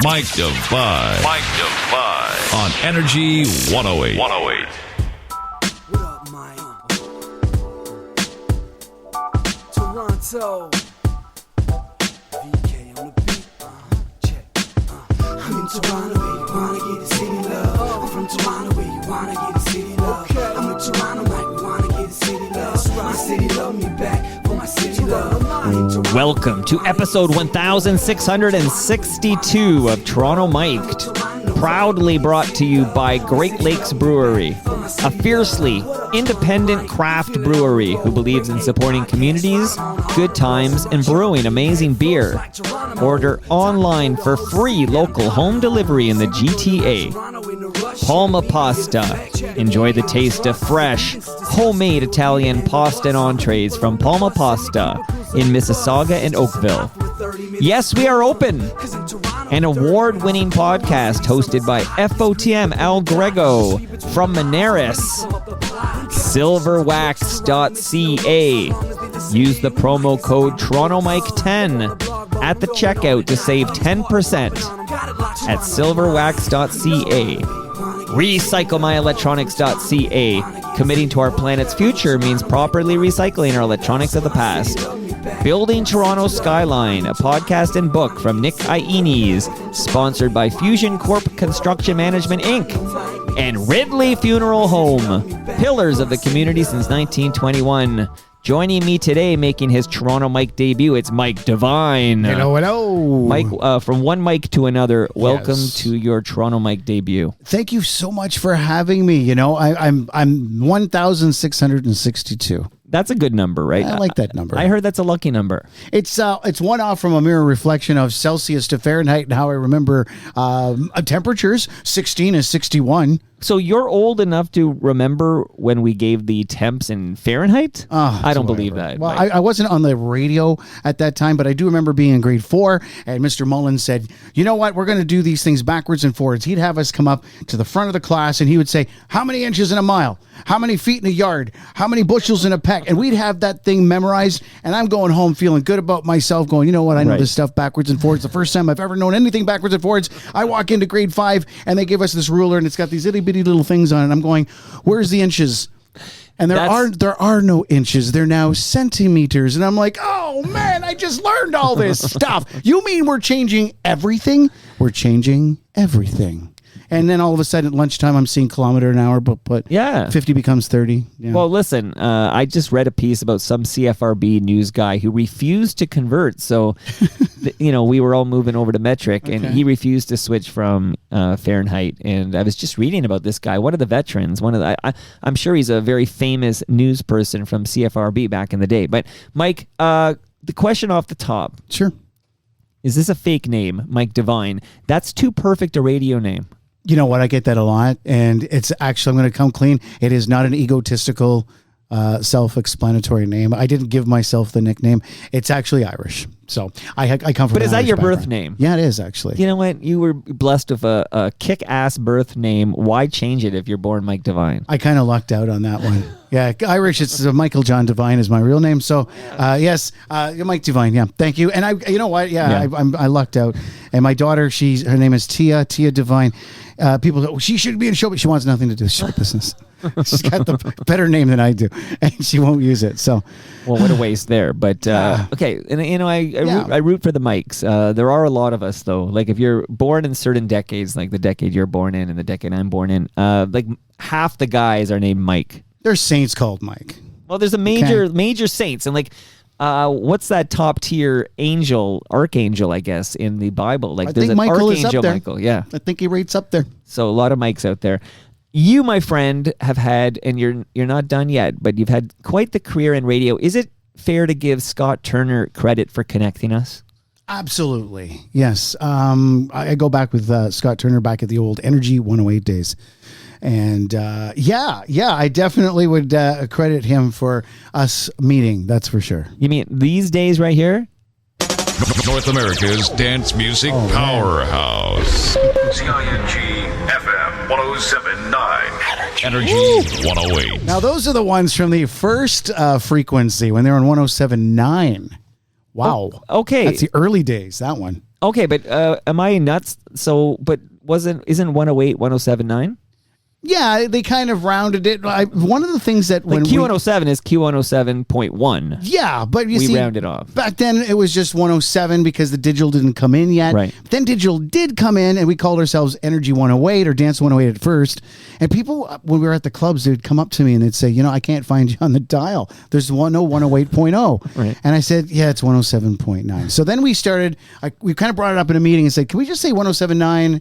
Mike Devine. Mike Devine. On Energy 108. 108. What up, Mike? Toronto. VK on the beat. Check. I'm in Toronto, where you wanna get the city love. I'm from Toronto, where you wanna get the city love. I'm in Toronto, like we wanna get the city love. My city love me back for my city love. Welcome to episode 1662 of Toronto Mic'd, proudly brought to you by Great Lakes Brewery, a fiercely independent craft brewery who believes in supporting communities, good times, and brewing amazing beer. Order online for free local home delivery in the GTA. Palma Pasta. Enjoy the taste of fresh, homemade Italian pasta and entrees from Palma Pasta in Mississauga and Oakville. Yes, we are open. An award-winning podcast hosted by FOTM Al Grego from Monaris. Silverwax.ca. Use the promo code TorontoMike10 at the checkout to save 10% at silverwax.ca. RecycleMyElectronics.ca. Committing to our planet's future means properly recycling our electronics of the past. Building Toronto Skyline, a podcast and book from Nick Iones, sponsored by Fusion Corp Construction Management, Inc. And Ridley Funeral Home, pillars of the community since 1921. Joining me today, making his Toronto Mike debut, it's Mike Devine. Hello, hello. Mike, from one mic to another, welcome to your Toronto Mike debut. Thank you so much for having me. You know, I'm 1,662. That's a good number, right? I like that number. I heard that's a lucky number. It's one off from a mirror reflection of Celsius to Fahrenheit and how I remember temperatures. 16 is 61. So you're old enough to remember when we gave the temps in Fahrenheit? I don't believe that. Well, I wasn't on the radio at that time, but I do remember being in grade 4, and Mr. Mullen said, you know what, we're going to do these things backwards and forwards. He'd have us come up to the front of the class, and he would say, how many inches in a mile? How many feet in a yard? How many bushels in a peck? And we'd have that thing memorized, and I'm going home feeling good about myself, going, you know what, I know this stuff backwards and forwards. The first time I've ever known anything backwards and forwards, I walk into grade 5, and they give us this ruler, and it's got these itty-bitty little things on it. I'm going, where's the inches? And there are no inches. They're now centimeters. And I'm like, oh, man, I just learned all this stuff. You mean we're changing everything? We're changing everything. And then all of a sudden at lunchtime, I'm seeing kilometer an hour, but 50 becomes 30. Yeah. Well, listen, I just read a piece about some CFRB news guy who refused to convert. So, we were all moving over to metric, and he refused to switch from Fahrenheit. And I was just reading about this guy, one of the veterans. I'm sure he's a very famous news person from CFRB back in the day. But, Mike, the question off the top. Sure. Is this a fake name, Mike Devine? That's too perfect a radio name. You know what? I get that a lot, and it's actually, I'm going to come clean. It is not an egotistical, self-explanatory name. I didn't give myself the nickname. It's actually Irish. So I come from. But is that Irish your background. birth name? Yeah, it is actually. You know what? You were blessed with a kick-ass birth name. Why change it if you're born Mike Devine? I kind of lucked out on that one. Yeah, Irish. It's Michael John Devine is my real name. So yes, Mike Devine. Yeah, thank you. And you know what? Yeah. I lucked out. And my daughter, her name is Tia Devine. People go, she should be in show, but she wants nothing to do with show business. She's got the better name than I do, and she won't use it. So, well, what a waste there. But okay, and I root for the Mikes. There are a lot of us though. Like if you're born in certain decades, like the decade you're born in and the decade I'm born in, like half the guys are named Mike. There's saints called Mike. Well, there's a major saints, and like. What's that top tier archangel, I guess, in the Bible? Like, there's an Michael archangel is up there. Michael, yeah. I think he rates up there. So a lot of Mikes out there. You, my friend, have had, and you're not done yet, but you've had quite the career in radio. Is it fair to give Scott Turner credit for connecting us? Absolutely, yes. I go back with Scott Turner back at the old Energy 108 days. And I definitely would credit him for us meeting. That's for sure. You mean these days right here? North America's dance music powerhouse. CING FM 107.9. Energy 108. Now, those are the ones from the first frequency when they were on 107.9. Wow. Oh, okay. That's the early days, that one. Okay, but am I nuts? So, but isn't 108 107.9? Yeah, they kind of rounded it. One of the things that Like Q107 is Q107.1. Yeah, but you we see, rounded off. Back then it was just 107 because the digital didn't come in yet. Right. Then digital did come in, and we called ourselves Energy 108 or Dance 108 at first. And people, when we were at the clubs, they'd come up to me and they'd say, I can't find you on the dial. There's 108.0. Right. And I said, yeah, it's 107.9. So then we started, we kind of brought it up in a meeting and said, can we just say 107.9?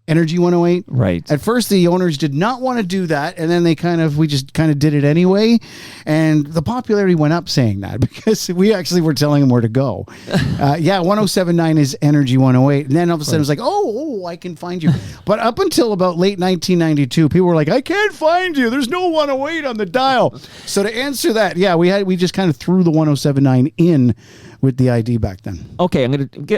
Energy 108. Right. At first, the owners did not want to do that, and then we just kind of did it anyway. And the popularity went up saying that because we actually were telling them where to go. 107.9 is Energy 108. And then all of a sudden it was like, oh, I can find you. But up until about late 1992, people were like, I can't find you. There's no 108 on the dial. So to answer that, we just kind of threw the 107.9 in with the ID back then. Okay,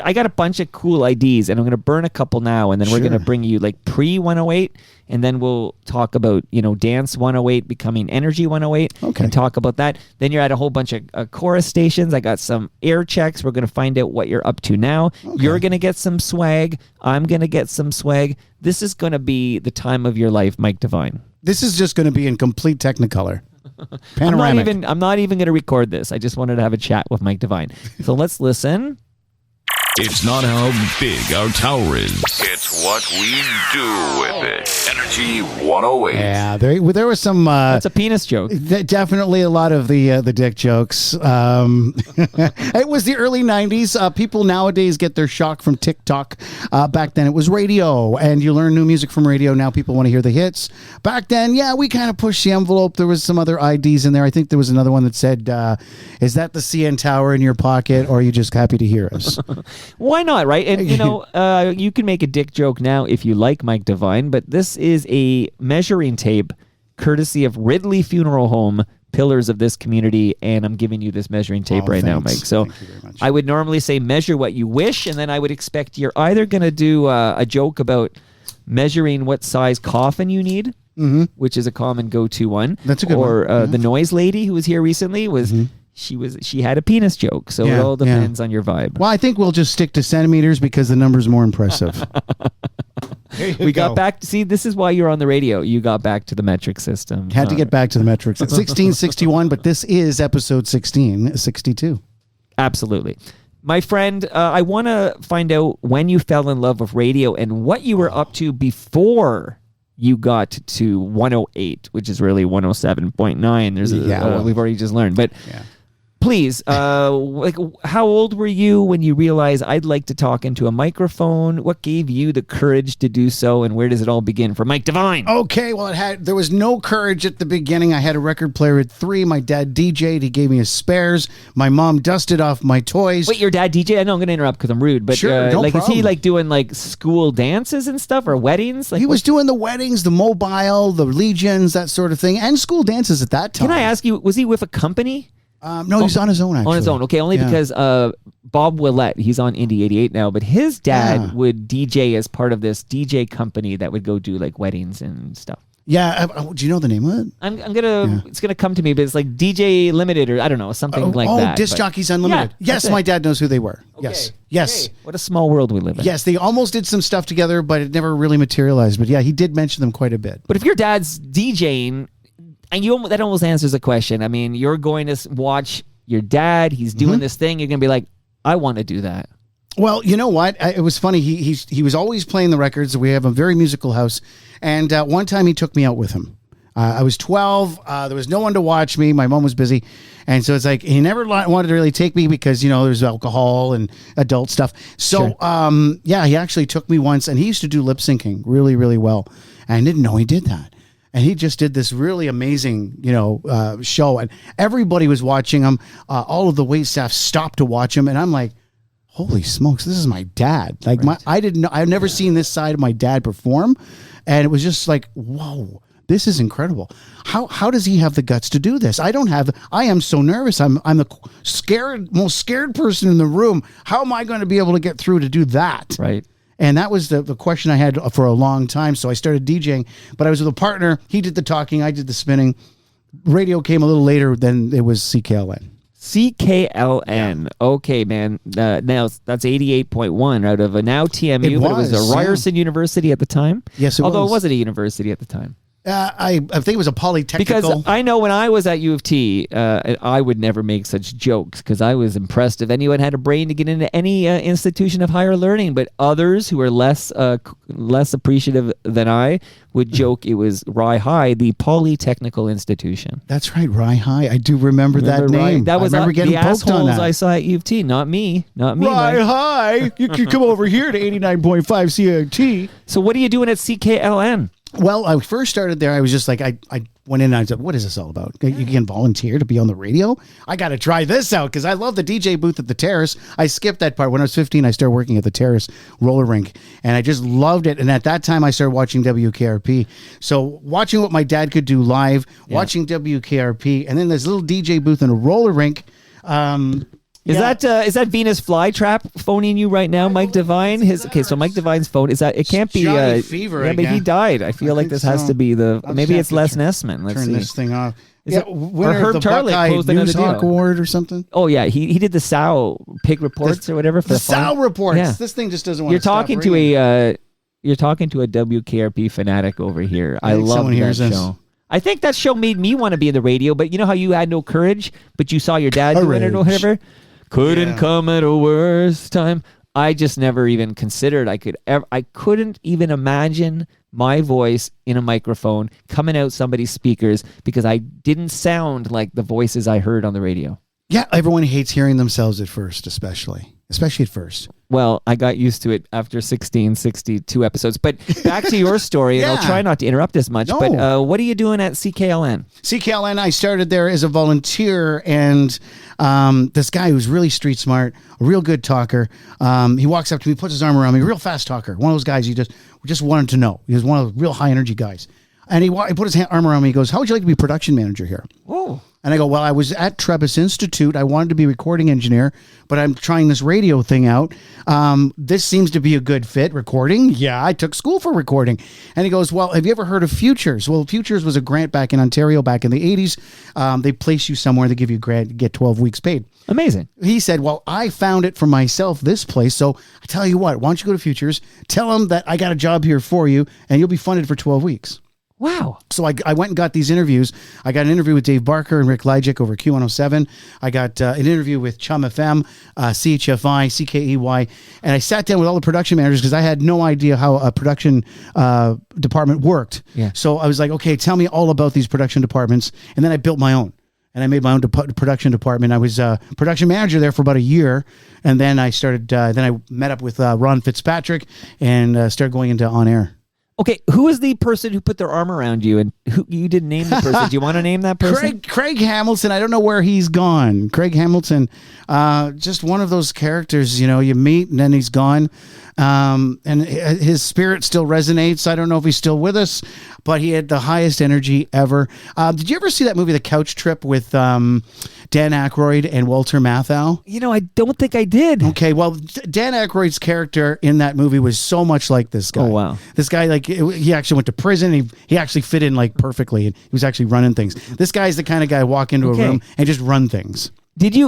I got a bunch of cool IDs, and I'm gonna burn a couple now, and then we're gonna bring you like pre 108, and then we'll talk about Dance 108 becoming Energy 108. Okay, and talk about that. Then you're at a whole bunch of chorus stations. I got some air checks. We're gonna find out what you're up to now. Okay. You're gonna get some swag. I'm gonna get some swag. This is gonna be the time of your life, Mike Devine. This is just gonna be in complete Technicolor. Panoramic. I'm not even going to record this. I just wanted to have a chat with Mike Devine. So let's listen. It's not how big our tower is. It's what we do with it. Energy 108. Yeah, there was some... That's a penis joke. Definitely a lot of the dick jokes. It was the early 90s. People nowadays get their shock from TikTok. Back then it was radio, and you learn new music from radio. Now people want to hear the hits. Back then, we kind of pushed the envelope. There was some other IDs in there. I think there was another one that said, is that the CN Tower in your pocket, or are you just happy to hear us? Why not, right? And, you can make a dick joke now if you like, Mike Devine, but this is a measuring tape courtesy of Ridley Funeral Home, pillars of this community, and I'm giving you this measuring tape now, Mike. So I would normally say measure what you wish, and then I would expect you're either going to do a joke about measuring what size coffin you need, which is a common go-to one. That's a good one. Or the noise lady who was here recently was... She had a penis joke, so it all depends on your vibe. Well, I think we'll just stick to centimeters because the number's more impressive. We got back to see. This is why you're on the radio. You got back to the metric system. Had to get back to the metrics. 1661, but this is episode 1662. Absolutely. My friend, I want to find out when you fell in love with radio and what you were up to before you got to 108, which is really 107.9. There's we've already just learned, but please, how old were you when you realized I'd like to talk into a microphone? What gave you the courage to do so, and where does it all begin for Mike Devine? Okay, well, there was no courage at the beginning. I had a record player at 3. My dad DJ'd. He gave me his spares. My mom dusted off my toys. Wait, your dad DJ? I know I'm going to interrupt because I'm rude, but sure, no is he doing school dances and stuff or weddings? He was doing the weddings, the mobile, the legions, that sort of thing, and school dances at that time. Can I ask you, was he with a company? No, he was on his own, actually. On his own, okay. Only because Bob Willett, he's on Indie 88 now, but his dad would DJ as part of this DJ company that would go do weddings and stuff. Yeah, do you know the name of it? It's gonna come to me, but it's like DJ Limited or I don't know, something like that. Oh, Disc Jockeys Unlimited. Yeah, yes, my dad knows who they were. Okay. Yes. Okay. What a small world we live in. Yes, they almost did some stuff together, but it never really materialized. But yeah, he did mention them quite a bit. But if your dad's DJing, and that almost answers the question. I mean, you're going to watch your dad. He's doing this thing. You're going to be like, I want to do that. Well, you know what? It was funny. He was always playing the records. We have a very musical house. And one time he took me out with him. I was 12. There was no one to watch me. My mom was busy. And so it's like he never wanted to really take me because, there's alcohol and adult stuff. So, he actually took me once. And he used to do lip syncing really, really well. And I didn't know he did that. And he just did this really amazing, show. And everybody was watching him. All of the wait staff stopped to watch him. And I'm like, holy smokes, this is my dad. I've never seen this side of my dad perform. And it was just like, whoa, this is incredible. How does he have the guts to do this? I am so nervous. I'm the most scared person in the room. How am I going to be able to get through to do that? Right. And that was the question I had for a long time. So I started DJing, but I was with a partner. He did the talking. I did the spinning. Radio came a little later than it was CKLN. CKLN. Okay, man. Now that's 88.1 out of a now TMU, but it was a Ryerson University at the time. Yes, it was. Although it wasn't a university at the time. I think it was a polytechnical. Because I know when I was at U of T, I would never make such jokes because I was impressed if anyone had a brain to get into any institution of higher learning. But others who are less appreciative than I would joke it was Rye High, the polytechnical institution. That's right, Rye High. I do remember that name. That was I remember getting the poked on assholes that. I saw at U of T, not me. Rye Mike. High. You can come over here to 89.5 CIT. So what are you doing at CKLN? Well, I first started there. I was just like, I went in and I said, what is this all about? You can volunteer to be on the radio? I got to try this out because I love the DJ booth at the Terrace. I skipped that part. When I was 15, I started working at the Terrace roller rink and I just loved it. And at that time, I started watching WKRP. So watching what my dad could do live, watching WKRP, and then this little DJ booth in a roller rink. Is that Venus Flytrap phoning you right now, Mike Devine? So Mike Devine's phone it can't be Johnny Fever. Yeah, but he died. I feel like this has to be maybe it's Les Nessman. Let's turn see. this thing off. Winner of the Buckeye News Hawk Award or something. Oh yeah, he did the Sow Pig Reports or whatever for the the Sow Reports. Yeah. This thing just doesn't want You're to stop talking ringing. you're talking to a WKRP fanatic over here. I love someone that hears show. this. I think that show made me want to be in the radio, but you know how you had no courage, but you saw your dad do it or whatever? Couldn't come at a worse time. I just never even considered I couldn't even imagine my voice in a microphone coming out somebody's speakers because I didn't sound like the voices I heard on the radio. Yeah, everyone hates hearing themselves at first, especially at first. Well, I got used to it after 62 episodes. But back to your story, and I'll try not to interrupt as much. No. But what are you doing at CKLN? CKLN, I started there as a volunteer, and this guy who's really street smart, a real good talker, he walks up to me, puts his arm around me, real fast talker, one of those guys you just wanted to know. He was one of the real high energy guys. And he put his arm around me, he goes, how would you like to be production manager here? Oh. And I go, well, I was at Trebas Institute. I wanted to be a recording engineer, but I'm trying this radio thing out. This seems to be a good fit. Recording? Yeah, I took school for recording. And he goes, well, have you ever heard of Futures? Well, Futures was a grant back in Ontario back in the 80s. They place you somewhere, they give you a grant, get 12 weeks paid. Amazing. He said, well, I found it for myself, this place. So I tell you what, why don't you go to Futures, tell them that I got a job here for you, and you'll be funded for 12 weeks. Wow. So I went and got these interviews. I got an interview with Dave Barker and Rick Lyjik over Q107. I got an interview with Chum FM, CHFI, CKEY. And I sat down with all the production managers because I had no idea how a production department worked. Yeah. So I was like, okay, tell me all about these production departments. And then I built my own. And I made my own production department. I was production manager there for about a year. And then I started, then I met up with Ron Fitzpatrick and started going into on air. Okay, who is the person who put their arm around you, and who you didn't name the person? Do you want to name that person? Craig Hamilton. I don't know where he's gone. Craig Hamilton, just one of those characters, you meet and then he's gone. And his spirit still resonates. I don't know if he's still with us, but he had the highest energy ever. Did you ever see that movie, The Couch Trip, with Dan Aykroyd and Walter Matthau? I don't think I did. Okay, well, Dan Aykroyd's character in that movie was so much like this guy. Oh, wow. This guy, he actually went to prison. He actually fit in, perfectly. And he was actually running things. This guy's the kind of guy walk into a room and just run things.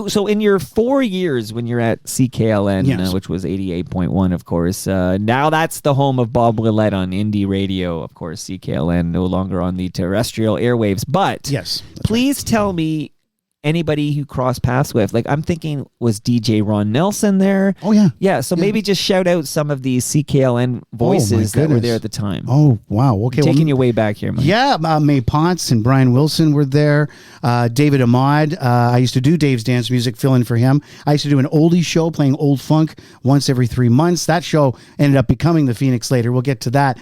So in your 4 years when you're at CKLN, Yes. which was 88.1, of course, now that's the home of Bob Willett on indie radio, of course, CKLN, no longer on the terrestrial airwaves. But Yes. please tell me anybody who crossed paths with. I'm thinking, was DJ Ron Nelson there? Oh, yeah. Yeah, so maybe just shout out some of these CKLN voices that were goodness. there at the time. Oh, wow. Okay. Taking you way back here, Mike. Yeah, May Potts and Brian Wilson were there. David Ahmad. I used to do Dave's dance music, fill in for him. I used to do an oldie show playing old funk once every 3 months. That show ended up becoming the Phoenix later. We'll get to that.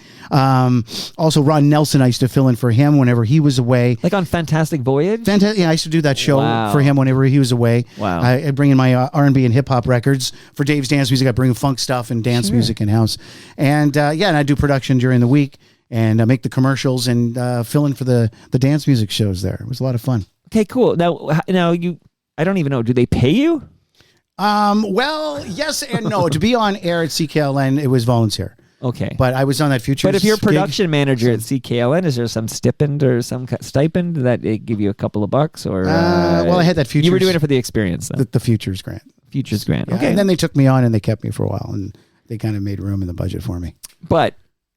Also, Ron Nelson, I used to fill in for him whenever he was away. Like on Fantastic Voyage? Yeah, I used to do that show Wow. for him whenever he was away. Wow. I bring in my R&B and hip hop records. For Dave's dance music, I bring funk stuff and dance music in house. And and I do production during the week and I make the commercials and fill in for the dance music shows there. It was a lot of fun. Okay, cool. Now I don't even know. Do they pay you? Well, yes and no. To be on air at CKLN, it was volunteer. Okay. But I was on that Futures. But if you're a gig. production manager at CKLN, is there some stipend or some stipend that they give you a couple of bucks? Or well, I had that Futures. You were doing it for the experience, though. the Futures grant. Futures grant. Yeah, Okay. and then they took me on and they kept me for a while, and they kind of made room in the budget for me. But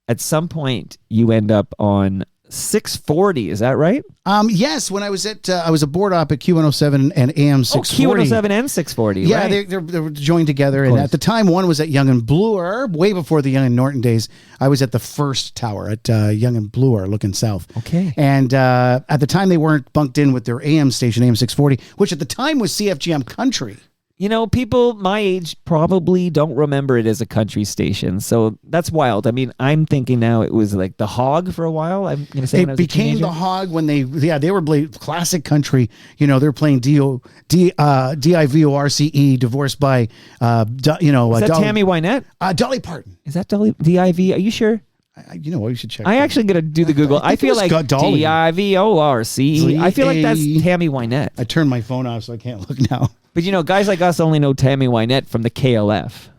at some point, you end up on 640. Is that right? Yes, when I was a board op at Q107 and AM 640. Q107 and 640. Yeah, right. they were joined together, and at the time, one was at Young and Bloor, way before the Young and Norton days. I was at the first tower at Young and Bloor, looking south. Okay. And at the time, they weren't bunked in with their AM station, AM 640, which at the time was CFGM Country. You know, people my age probably don't remember it as a country station, so that's wild. I mean, I'm thinking now it was like the Hog for a while. I'm going to say when I It was a became teenager. the Hog when they were playing classic country. You know, they're playing DIVORCE, divorced by, Is that Tammy Wynette? Dolly Parton. Is that DIV? Are you sure? You know what? You should check. I that. actually going to do the Google. I think it feel was like Dolly. DIVORCE. I feel like that's Tammy Wynette. I turned my phone off, so I can't look now. But you know, guys like us only know Tammy Wynette from the KLF.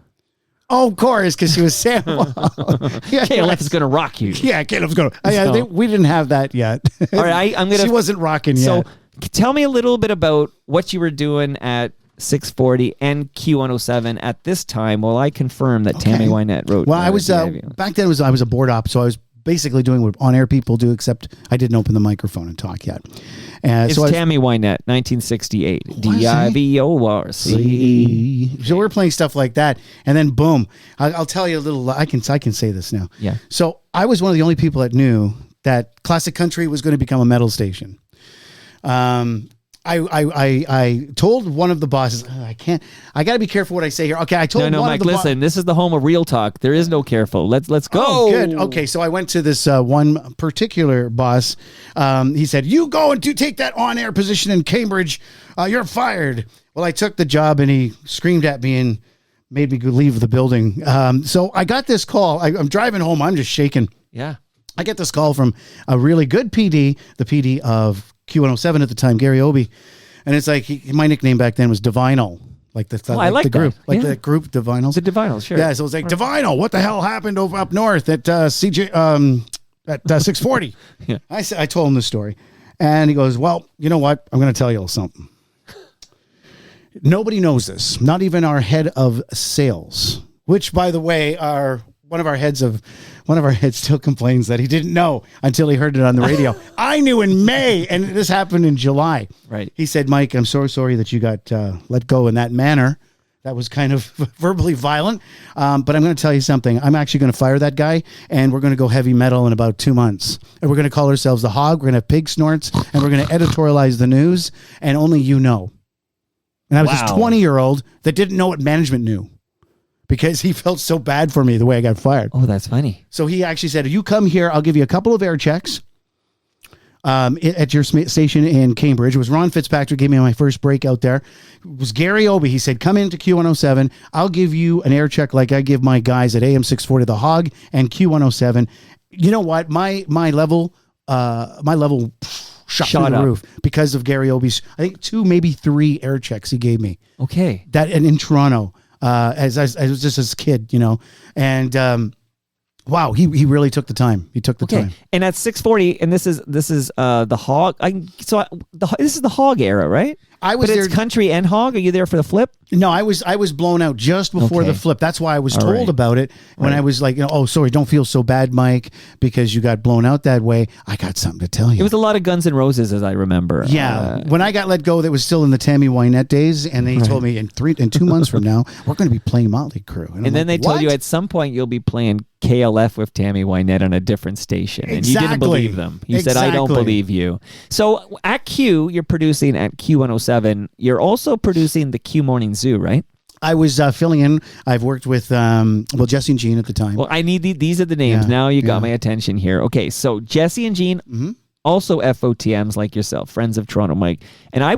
Oh, of course, because she was Sam. KLF is going to rock you. Yeah, Caleb's going. So- We didn't have that yet. All right, I'm going to. She wasn't rocking yet. So, tell me a little bit about what you were doing at 640 and Q107 at this time while I confirm that Tammy Wynette wrote. Well, I was back then. I was a board op, so I was basically doing what on-air people do, except I didn't open the microphone and talk yet. It's so Tammy Wynette, 1968. DIVORCE. So we're playing stuff like that, and then boom! I'll tell you a little. I can say this now. Yeah. So I was one of the only people that knew that classic country was going to become a metal station. I told one of the bosses, I got to be careful what I say here. Okay, I told No, one Mike, of the listen, this is the home of real talk. There is no careful. Let's go. Oh, good. Okay, so I went to this one particular boss. He said, "You go and take that on-air position in Cambridge. You're fired." Well, I took the job, and he screamed at me and made me leave the building. So I got this call. I'm driving home. I'm just shaking. Yeah. I get this call from a really good PD, the PD of Q107 at the time, Gary Obie. And it's like, my nickname back then was Divinal. Like the I like the group. that. Like Yeah. the group Divinals. The Divinal, sure. Yeah, so it's like, Divinal, what the hell happened over up north at at 640? Yeah. I told him the story. And he goes, well, you know what? I'm going to tell you something. Nobody knows this. Not even our head of sales, which, by the way, one of our heads still complains that he didn't know until he heard it on the radio. I knew in May, and this happened in July. Right. He said, Mike, I'm so sorry that you got let go in that manner. That was kind of verbally violent. But I'm going to tell you something. I'm actually going to fire that guy, and we're going to go heavy metal in about 2 months. And we're going to call ourselves The Hog. We're going to have pig snorts, and we're going to editorialize the news, and only you know. And I was this 20-year-old that didn't know what management knew, because he felt so bad for me the way I got fired. Oh, that's funny. So he actually said, if you come here, I'll give you a couple of air checks at your station in Cambridge. It was Ron Fitzpatrick gave me my first break out there. It was Gary Obie. He said, come into Q107. I'll give you an air check like I give my guys at AM 640, The Hog, and Q107. You know what? My level shot through the up. roof because of Gary Obie's, I think 2, maybe 3 air checks he gave me. Okay. That and in Toronto. As I was just as a kid, you know, and wow, he really took the time. He took the time. And at 640, and this is the Hog. This is the Hog era, right? I was but there. It's country and Hog. Are you there for the flip? No, I was blown out just before the flip. That's why I was told right. about it when I was like, you know, oh, sorry, don't feel so bad, Mike, because you got blown out that way. I got something to tell you. It was a lot of Guns N' Roses, as I remember. Yeah, when I got let go, that was still in the Tammy Wynette days, and they told me in 2 months from now we're going to be playing Motley Crue, and then they told you at some point you'll be playing KLF with Tammy Wynette on a different station, and you didn't believe them. You said, "I don't believe you." So at Q, you're producing at Q107. You're also producing the Q Morning Zoo, right? I was filling in. I've worked with Jesse and Jean at the time. Well, I need these are the names. Yeah, Now you got my attention here. Okay, so Jesse and Jean, also FOTMs like yourself, friends of Toronto Mike. And I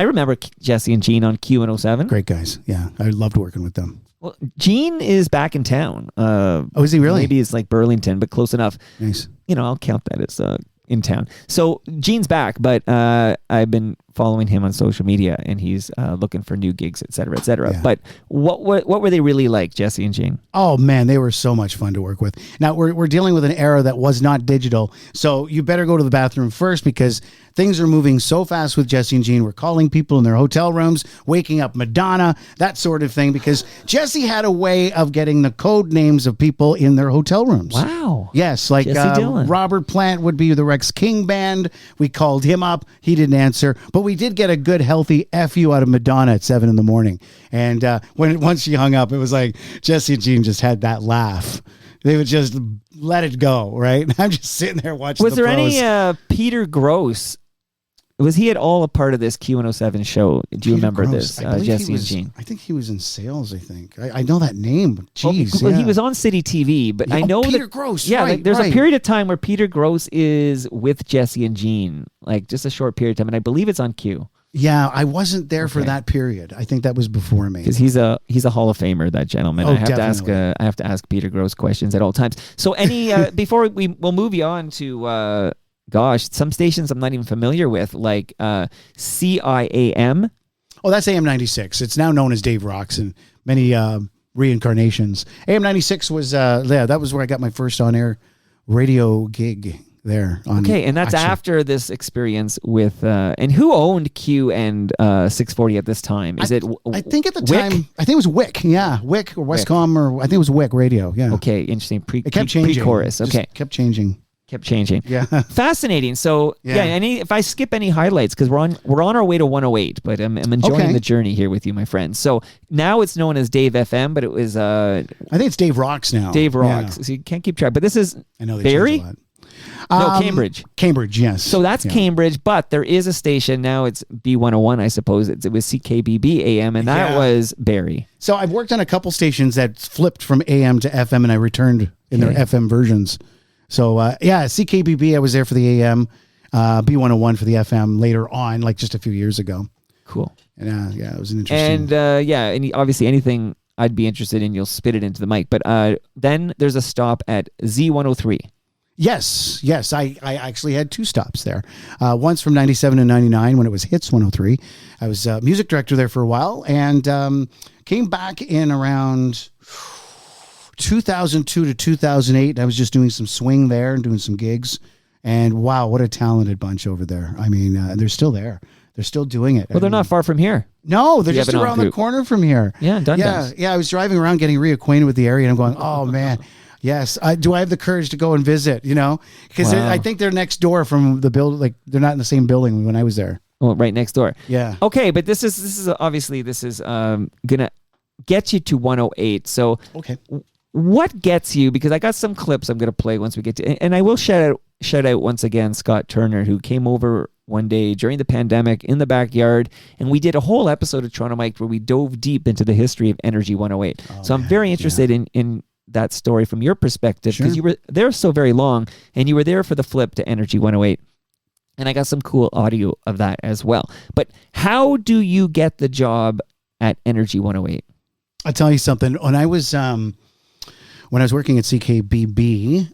remember Jesse and Jean on Q107. Great guys. Yeah, I loved working with them. Well, Gene is back in town. Oh, is he really? Maybe it's like Burlington, but close enough. Nice. You know, I'll count that as in town. So Gene's back, but I've been following him on social media, and he's looking for new gigs, et cetera, et cetera. Yeah. But what were they really like, Jesse and Gene? Oh man, they were so much fun to work with. Now we're dealing with an era that was not digital, so you better go to the bathroom first because things are moving so fast with Jesse and Gene. We're calling people in their hotel rooms, waking up Madonna, that sort of thing, because Jesse had a way of getting the code names of people in their hotel rooms. Wow. Yes, like Jesse Dillon. Robert Plant would be the Rex King Band. We called him up. He didn't answer, but we did get a good, healthy F you out of Madonna at 7 a.m. And once she hung up, it was like Jesse and Gene just had that laugh. They would just let it go, right? I'm just sitting there watching. Was the there pros. any Peter Gross? Was he at all a part of this Q107 show? Do you Peter remember Gross. this, I believe Jesse he was, and Gene? I think he was in sales. I think I know that name. Jeez, Well, yeah. he was on City TV, but I Oh, know Peter that, Gross. Yeah, right, there's right. a period of time where Peter Gross is with Jesse and Gene, like just a short period of time, and I believe it's on Q. Yeah, I wasn't there for Okay. that period. I think that was before me. Because he's a Hall of Famer, that gentleman. Oh, I have definitely. to ask Peter Gross questions at all times. So any before we'll move you on to some stations I'm not even familiar with, like CIAM. Oh, that's AM 96. It's now known as Dave Rocks and many reincarnations. AM 96 was that was where I got my first on air radio gig there. Okay, and that's after this experience with and who owned Q and 640 at this time? Is it? I think at the Wick? time, I think it was Wick. Yeah, Wick or Westcom, or I think it was Wick Radio. Yeah. Okay, interesting. It kept changing. Pre-chorus. Just Okay, kept changing. kept changing. Yeah. Fascinating. So Yeah. if I skip any highlights, because we're on our way to 108, but I'm enjoying Okay. the journey here with you, my friends. So now it's known as Dave FM, but it was I think it's Dave Rocks now. Dave Rocks. Yeah. So you can't keep track. But this is I know they Barry? changed a lot. No, Cambridge. Cambridge, yes. So that's Yeah. Cambridge, but there is a station now. It's B101, I suppose. It was CKBB AM, and that Yeah. was Barry. So I've worked on a couple stations that flipped from AM to FM, and I returned in their FM versions. So CKBB, I was there for the AM, B101 for the FM later on, like just a few years ago. Cool. And it was an interesting. And obviously anything I'd be interested in, you'll spit it into the mic. But then there's a stop at Z103. Yes. I actually had two stops there. Once from 97 to 99 when it was Hits 103. I was music director there for a while and came back in around 2002 to 2008. I was just doing some swing there and doing some gigs. And wow, what a talented bunch over there. I mean, they're still there. They're still doing it. Well, they're not far from here. No, they're You just have an around the on-group. corner from here. Yeah, Dundas. Yeah. I was driving around getting reacquainted with the area, and I'm going, oh man, yes. Do I have the courage to go and visit? You know, because Wow. I think they're next door from the build. Like they're not in the same building when I was there. Well, right next door. Yeah. Okay, but this is obviously gonna get you to 108. So Okay. what gets you? Because I got some clips I'm gonna play once we get to, and I will shout out once again Scott Turner, who came over one day during the pandemic in the backyard, and we did a whole episode of Toronto Mike where we dove deep into the history of Energy 108. So I'm very interested in that story from your perspective, because Sure. you were there so very long, and you were there for the flip to Energy 108. And I got some cool audio of that as well. But how do you get the job at Energy 108? I'll tell you something. When I was working at CKBB,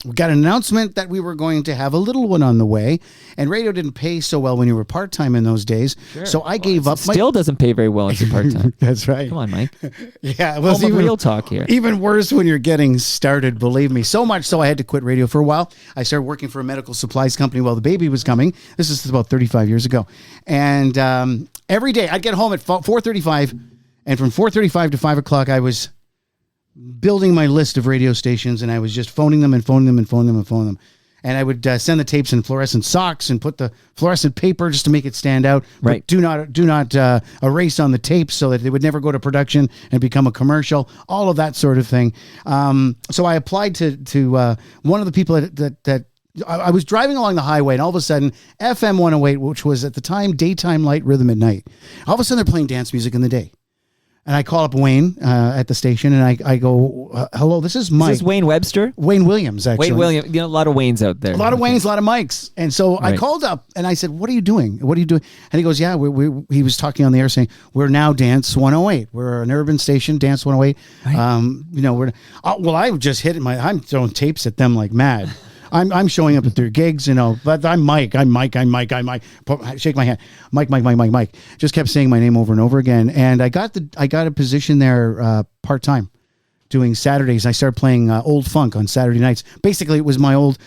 we got an announcement that we were going to have a little one on the way, and radio didn't pay so well when you were part-time in those days. So I gave up my... Still doesn't pay very well as a part-time. That's right. Come on, Mike. Yeah, well, Home of real talk here. Even worse when you're getting started, believe me. So much so I had to quit radio for a while. I started working for a medical supplies company while the baby was coming. This is about 35 years ago. And every day I'd get home at 4:35, and from 4:35 to 5 o'clock I was building my list of radio stations, and I was just phoning them. And I would send the tapes in fluorescent socks and put the fluorescent paper just to make it stand out. Right. But do not erase on the tapes so that it would never go to production and become a commercial. All of that sort of thing. So I applied to one of the people that I was driving along the highway, and all of a sudden FM 108, which was at the time daytime light rhythm at night, all of a sudden they're playing dance music in the day. And I call up Wayne at the station, and I go, hello, this is Mike. Is this Wayne Webster? Wayne Williams, actually. Wayne Williams. You know, a lot of Waynes out there. A lot of Waynes, a lot of Mikes. And so I Right. called up, and I said, what are you doing? What are you doing? And he goes, yeah, he was talking on the air saying, we're now Dance 108. We're an urban station, Dance 108. Right. Well, I just I'm throwing tapes at them like mad. I'm showing up at their gigs, but I'm Mike. Shake my hand. Mike. Just kept saying my name over and over again. And I got a position there part-time doing Saturdays. I started playing old funk on Saturday nights. Basically, it was my old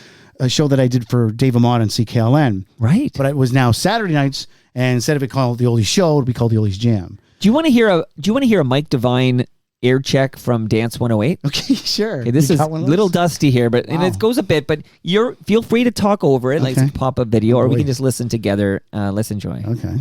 show that I did for Dave Amott on CKLN. Right. But it was now Saturday nights, and instead of it called the Oldies Show, it would be called the Oldies Jam. Do you want to hear a Mike Devine air check from Dance 108? Okay, sure. Okay, this is a little dusty here, but and it goes a bit, but feel free to talk over it, like pop up video, or we can just listen together. Let's enjoy. Okay.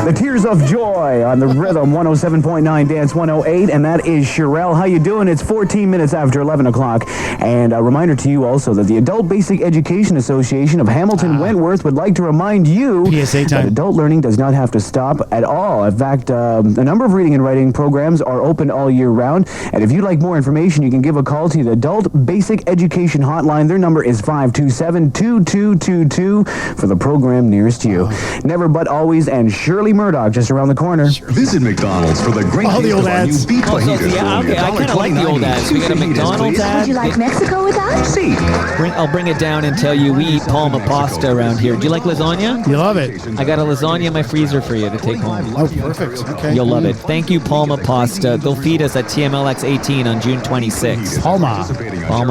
The Tears of Joy on the Rhythm 107.9 Dance 108, and that is Sherelle. How you doing? It's 14 minutes after 11 o'clock, and a reminder to you also that the Adult Basic Education Association of Hamilton Wentworth would like to remind you PSA time. that adult learning does not have to stop at all. In fact, a number of reading and writing programs are open all year round, and if you'd like more information, you can give a call to the Adult Basic Education Hotline. Their number is 527-2222 for the program nearest you. Never But Always and Shirley Murdoch just around the corner. Visit McDonald's for the great the old ads. new beef fajitas. Yeah, okay, I kind of like the old ads. We got a McDonald's ad. Would you like Mexico with us? See. I'll bring it down and tell you we eat Palma pasta around here. Do you like lasagna? You love it. I got a lasagna in my freezer for you to take home. Oh, perfect. Okay. You'll love it. Thank you, Palma Pasta. They'll feed us at TMLX 18 on June 26th. Palma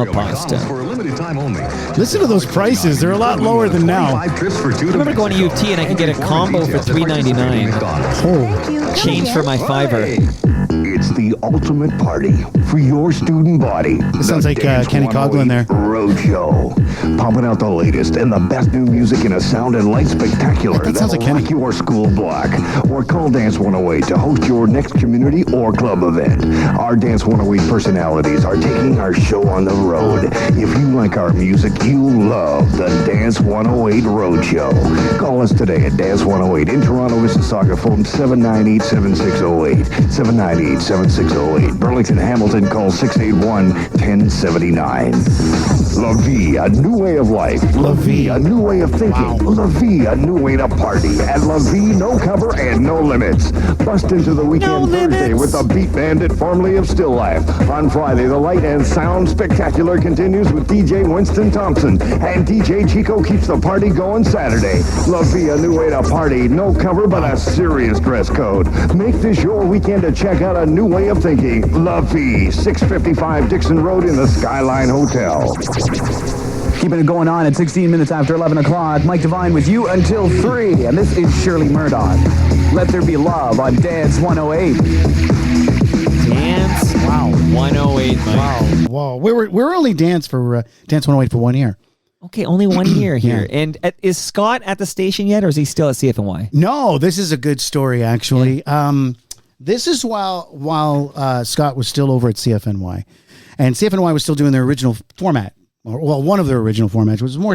Pasta. For a limited time only. Listen to those prices. They're a lot lower than now. 5 trips for 2 I remember going to UT and I could get a combo for $3.99. Oh, Change for my $5. It's the ultimate party for your student body. This sounds like Kenny Coughlin there. Roadshow. Pumping out the latest and the best new music in a sound and light spectacular That sounds like that'll Kenny. rock your school block. Or call Dance 108 to host your next community or club event. Our Dance 108 personalities are taking our show on the road. If you like our music, you'll love the Dance 108 Roadshow. Call us today at Dance 108 in Toronto, Mississauga. Phone 798-7608. 798-7608. Burlington, Hamilton, call 681-1079. La Vie, a new way of life. La Vie, a new way of thinking. La Vie, a new way to party. At La Vie, no cover and no limits. Bust into the weekend Thursday with the Beat Bandit, formerly of Still Life. On Friday, the light and sound spectacular continues with DJ Winston Thompson. And DJ Chico keeps the party going Saturday. La Vie, a new way to party. No cover, but a serious dress code. Make this your weekend to check out a new way of thinking. La Vie, 655 Dixon Road in the Skyline Hotel. Keeping it going on at 16 minutes after 11 o'clock. Mike Devine with you until 3, and this is Shirley Murdoch. Let There Be Love on Dance 108. Dance 108, Mike. wow. We're only Dance 108 for 1 year. Okay, only 1 year here. Yeah. And is Scott at the station yet, or is he still at CFNY? No, this is a good story actually. This is while Scott was still over at CFNY, and CFNY was still doing their original format. Well, one of their original formats was more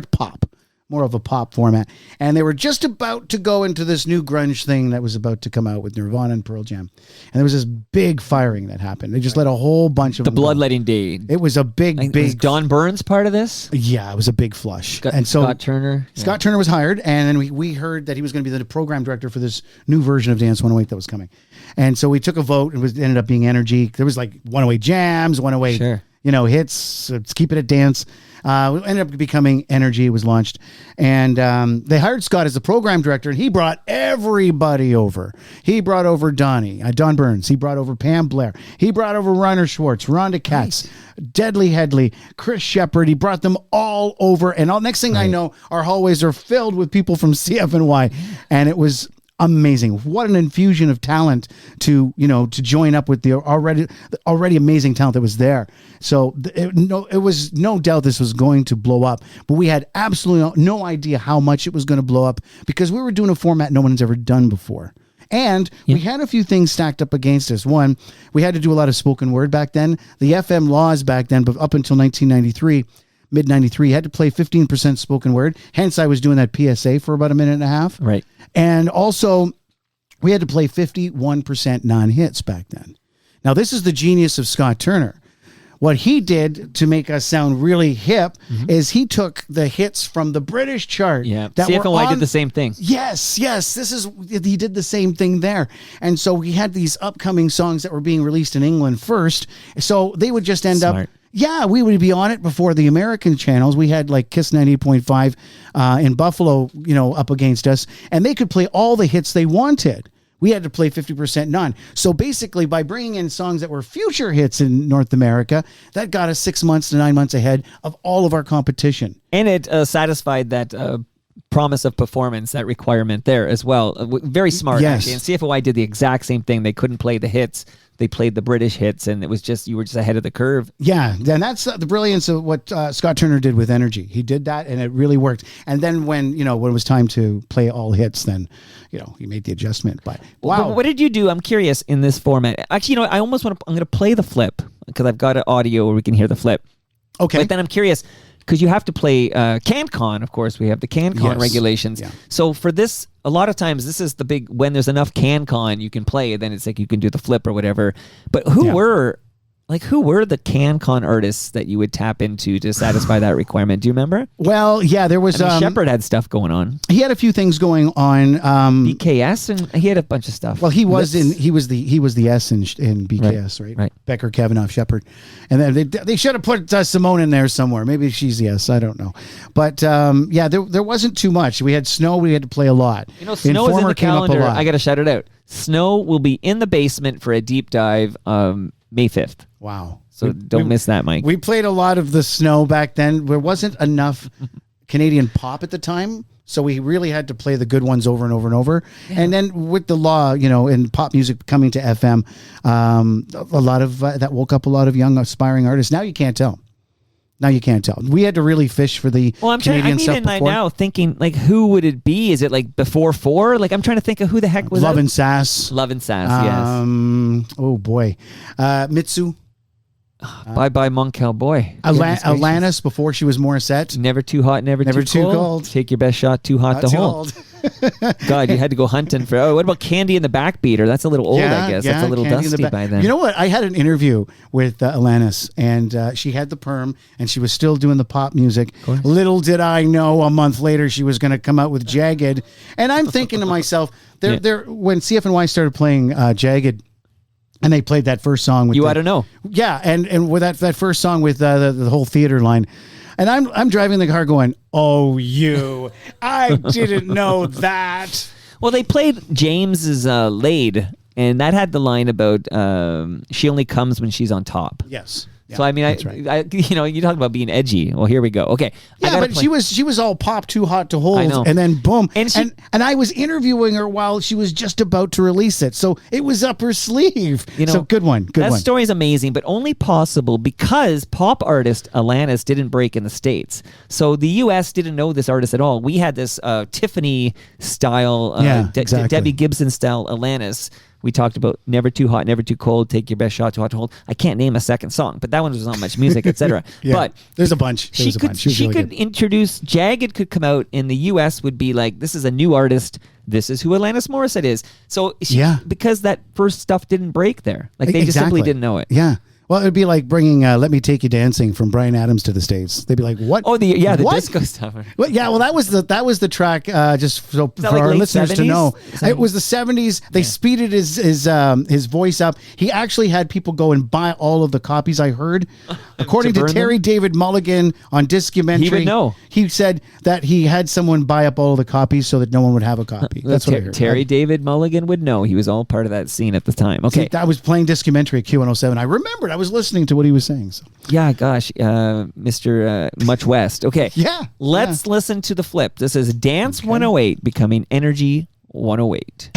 of a pop format. And they were just about to go into this new grunge thing that was about to come out with Nirvana and Pearl Jam. And there was this big firing that happened. They just let a whole bunch of The them go. bloodletting day. It was a big. Was Don Burns part of this? Yeah, it was a big flush. Scott Turner. Scott Turner was hired, and then we heard that he was going to be the program director for this new version of Dance 108 that was coming. And so we took a vote. It ended up being Energy. There was like 108 jams, 108 Sure. hits. Let's keep it at Dance. It ended up becoming Energy. It was launched. And they hired Scott as the program director, and he brought everybody over. He brought over Don Burns. He brought over Pam Blair. He brought over Reiner Schwartz, Rhonda Katz, Deadly Headley, Chris Shepard. He brought them all over. And next thing I know, our hallways are filled with people from CFNY. And it was amazing. What an infusion of talent to join up with the already amazing talent that was there. So it was no doubt this was going to blow up, but we had absolutely no idea how much it was going to blow up because we were doing a format no one's ever done before. And we had a few things stacked up against us. One, we had to do a lot of spoken word back then. The FM laws back then, but up until 1993, mid-93, had to play 15% spoken word. Hence, I was doing that PSA for about a minute and a half. Right. And also, we had to play 51% non-hits back then. Now, this is the genius of Scott Turner. What he did to make us sound really hip is he took the hits from the British chart. Yeah, that CFNY did the same thing. Yes. He did the same thing there. And so we had these upcoming songs that were being released in England first. So they would just end up Yeah, we would be on it before the American channels. We had like Kiss 98.5 in Buffalo, up against us, and they could play all the hits they wanted. We had to play 50% none. So basically, by bringing in songs that were future hits in North America, that got us 6 months to 9 months ahead of all of our competition. And it satisfied that promise of performance, that requirement there as well. Very smart, Yes. actually. And CFOI did the exact same thing. They couldn't play the hits. They played the British hits, and it was just, you were just ahead of the curve. Yeah, and that's the brilliance of what Scott Turner did with Energy. He did that, and it really worked. And then when it was time to play all hits, then he made the adjustment. But wow, But what did you do? I'm curious in this format. Actually, I almost I'm going to play the flip because I've got an audio where we can hear the flip. Okay. But then I'm curious because you have to play CanCon. Of course, we have the CanCon Yes. regulations. Yeah. So for this, a lot of times this is the big, when there's enough CanCon you can play, then it's like you can do the flip or whatever. But who were the CanCon artists that you would tap into to satisfy that requirement? Do you remember? Well, yeah, there was Shepard had stuff going on. He had a few things going on. BKS, and he had a bunch of stuff. Well, he was Lips. he was the S in BKS, right? Becker, Kavanaugh, Shepard, and then they should have put Simone in there somewhere. Maybe she's the S. I don't know, but there wasn't too much. We had Snow. We had to play a lot. Snow is in Informer the came up a calendar. lot. I got to shout it out. Snow will be in the basement for a deep dive May 5th. Wow. So don't miss that, Mike. We played a lot of the Snow back then. There wasn't enough Canadian pop at the time, so we really had to play the good ones over and over and over. Yeah. And then with the law, and pop music coming to FM, a lot of that woke up a lot of young aspiring artists. Now you can't tell. We had to really fish for the Canadian stuff before. Now thinking, like, who would it be? Is it like before 4? Like, I'm trying to think of who the heck was Love that? and Sass. Love and Sass, yes. Oh, boy. Mitsu. Bye-bye, Monkel Boy. Alanis before she was Morissette. Never too hot, never too cold. Take your best shot, too hot to hold. God, you had to go hunting for... what about Candy and the Backbeater? That's a little old, I guess. That's a little Candy dusty by then. You know what? I had an interview with Alanis, and she had the perm, and she was still doing the pop music. Little did I know a month later she was going to come out with Jagged. And I'm thinking to myself, when CFNY started playing Jagged, and they played that first song with You Ought to Know. Yeah, and with that first song with the whole theater line. And I'm driving the car going, oh, I didn't know that. Well, they played James's Laid, and that had the line about she only comes when she's on top. Yes. Yeah, so I mean, you talk about being edgy. Well, here we go. Okay, yeah, but she was all pop, too hot to hold, I know. and then boom, and I was interviewing her while she was just about to release it, so it was up her sleeve. So good one. That story is amazing, but only possible because pop artist Alanis didn't break in the States. So the U.S. didn't know this artist at all. We had this Tiffany style, exactly. Debbie Gibson style Alanis. We talked about Never Too Hot, Never Too Cold, Take Your Best Shot, Too Hot to Hold. I can't name a second song, but that one was not much music, etc. But there's a bunch. She could introduce, Jagged could come out in the U.S. would be like, this is a new artist. This is who Alanis Morissette is. So because that first stuff didn't break there. Like they just simply didn't know it. Yeah. Well, it would be like bringing "Let Me Take You Dancing" from Bryan Adams to the States. They'd be like, "What? Oh, the disco stuff." Well, yeah, well, that was the track. Just so for like our late listeners 70s? to know, it was the '70s. They speeded his voice up. He actually had people go and buy all of the copies. I heard, according to Terry David Mulligan on Discumentary, he would know. He said that he had someone buy up all of the copies so that no one would have a copy. That's what I heard. Terry David Mulligan would know. He was all part of that scene at the time. Okay, I was playing Discumentary at Q107. I remembered. I was listening to what he was saying. So. Yeah, gosh, Mr. Much West. Okay, yeah. Let's listen to the flip. This is Dance 108 becoming Energy 108.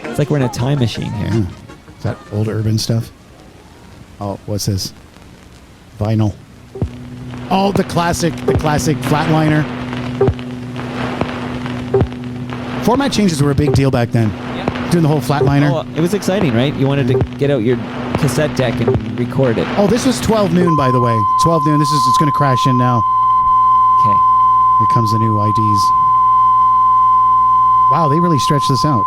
It's like we're in a time machine here. Yeah. Is that old urban stuff? Oh, what's this? Vinyl. Oh, the classic Flatliner. Format changes were a big deal back then. Yeah. Doing the whole Flatliner. Oh, it was exciting, right? You wanted to get out your cassette deck and record it. Oh, this was 12 noon, by the way. 12 noon. It's going to crash in now. Okay. Here comes the new IDs. Wow, they really stretched this out.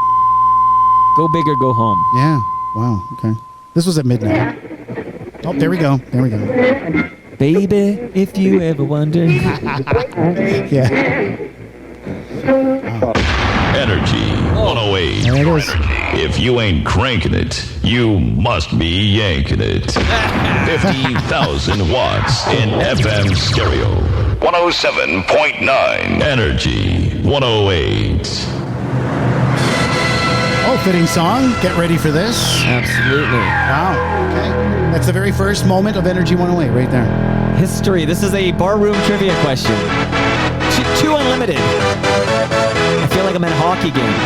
Go big or go home. Yeah. Wow. Okay. This was at midnight. Oh, there we go. Baby, if you ever wonder. Yeah. Energy 108. There it is. If you ain't cranking it, you must be yanking it. 50,000 watts in FM stereo. 107.9 Energy 108. Oh, fitting song. Get ready for this. Absolutely. Wow. Okay. That's the very first moment of Energy 108 right there. History. This is a barroom trivia question. Two unlimited. I feel like I'm at a hockey game.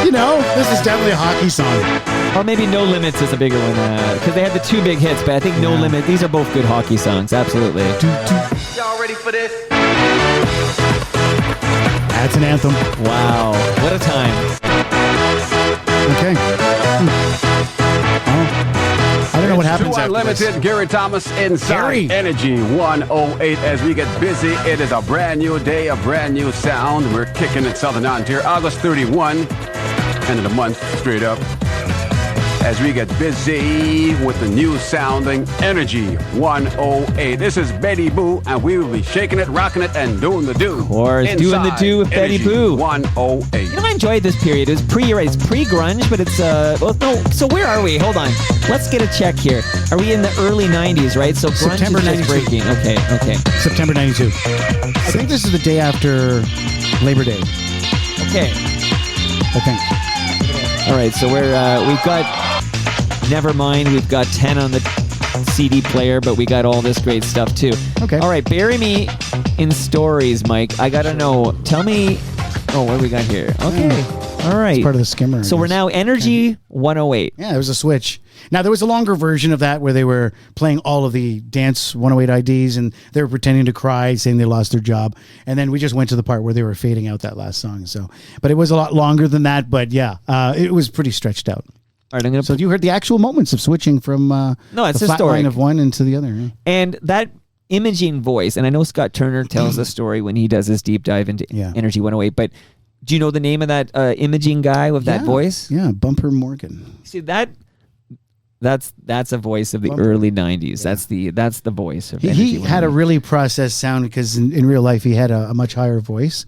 You know, this is definitely a hockey song. Or maybe No Limits is a bigger one. Because they had the two big hits, but I think No Limit, these are both good hockey songs. Absolutely. Y'all ready for this? That's an anthem. Wow. What a time. Okay. I don't know what happens Two after Unlimited, this. Gary Thomas inside Gary. Energy 108. As we get busy, it is a brand new day, a brand new sound. We're kicking it Southern Ontario. August 31, end of the month, straight up. As we get busy with the new sounding Energy 108. This is Betty Boo, and we will be shaking it, rocking it, and doing the do. Of course, doing the do with Betty Energy Boo. 108. You know, I enjoyed this period. It's pre-grunge, but it's well, no. So where are we? Hold on. Let's get a check here. Are we in the early '90s? Right. So grunge September is just 92. breaking. Okay. September 92. I think this is the day after Labor Day. Okay. I think. All right. So we've got Nevermind. We've got 10 on the CD player, but we got all this great stuff too. Okay. All right. Bury me in stories, Mike. I gotta know. Tell me. Oh, what do we got here? Okay. All right. It's part of the skimmer. I So we're guess. now Energy 108. Yeah, there was a switch. Now, there was a longer version of that where they were playing all of the Dance 108 IDs and they were pretending to cry, saying they lost their job. And then we just went to the part where they were fading out that last song. So, but it was a lot longer than that. But yeah, it was pretty stretched out. All right, I'm gonna. So you heard the actual moments of switching from it's the flat historic. line of one into the other. Yeah. And that imaging voice, and I know Scott Turner tells the story when he does his deep dive into Yeah. Energy 108, but do you know the name of that imaging guy with that voice? Yeah, Bumper Morgan. See, that's a voice of the Bumper. early 90s. That's the voice of Energy He had a 108. really processed sound because in real life he had a much higher voice.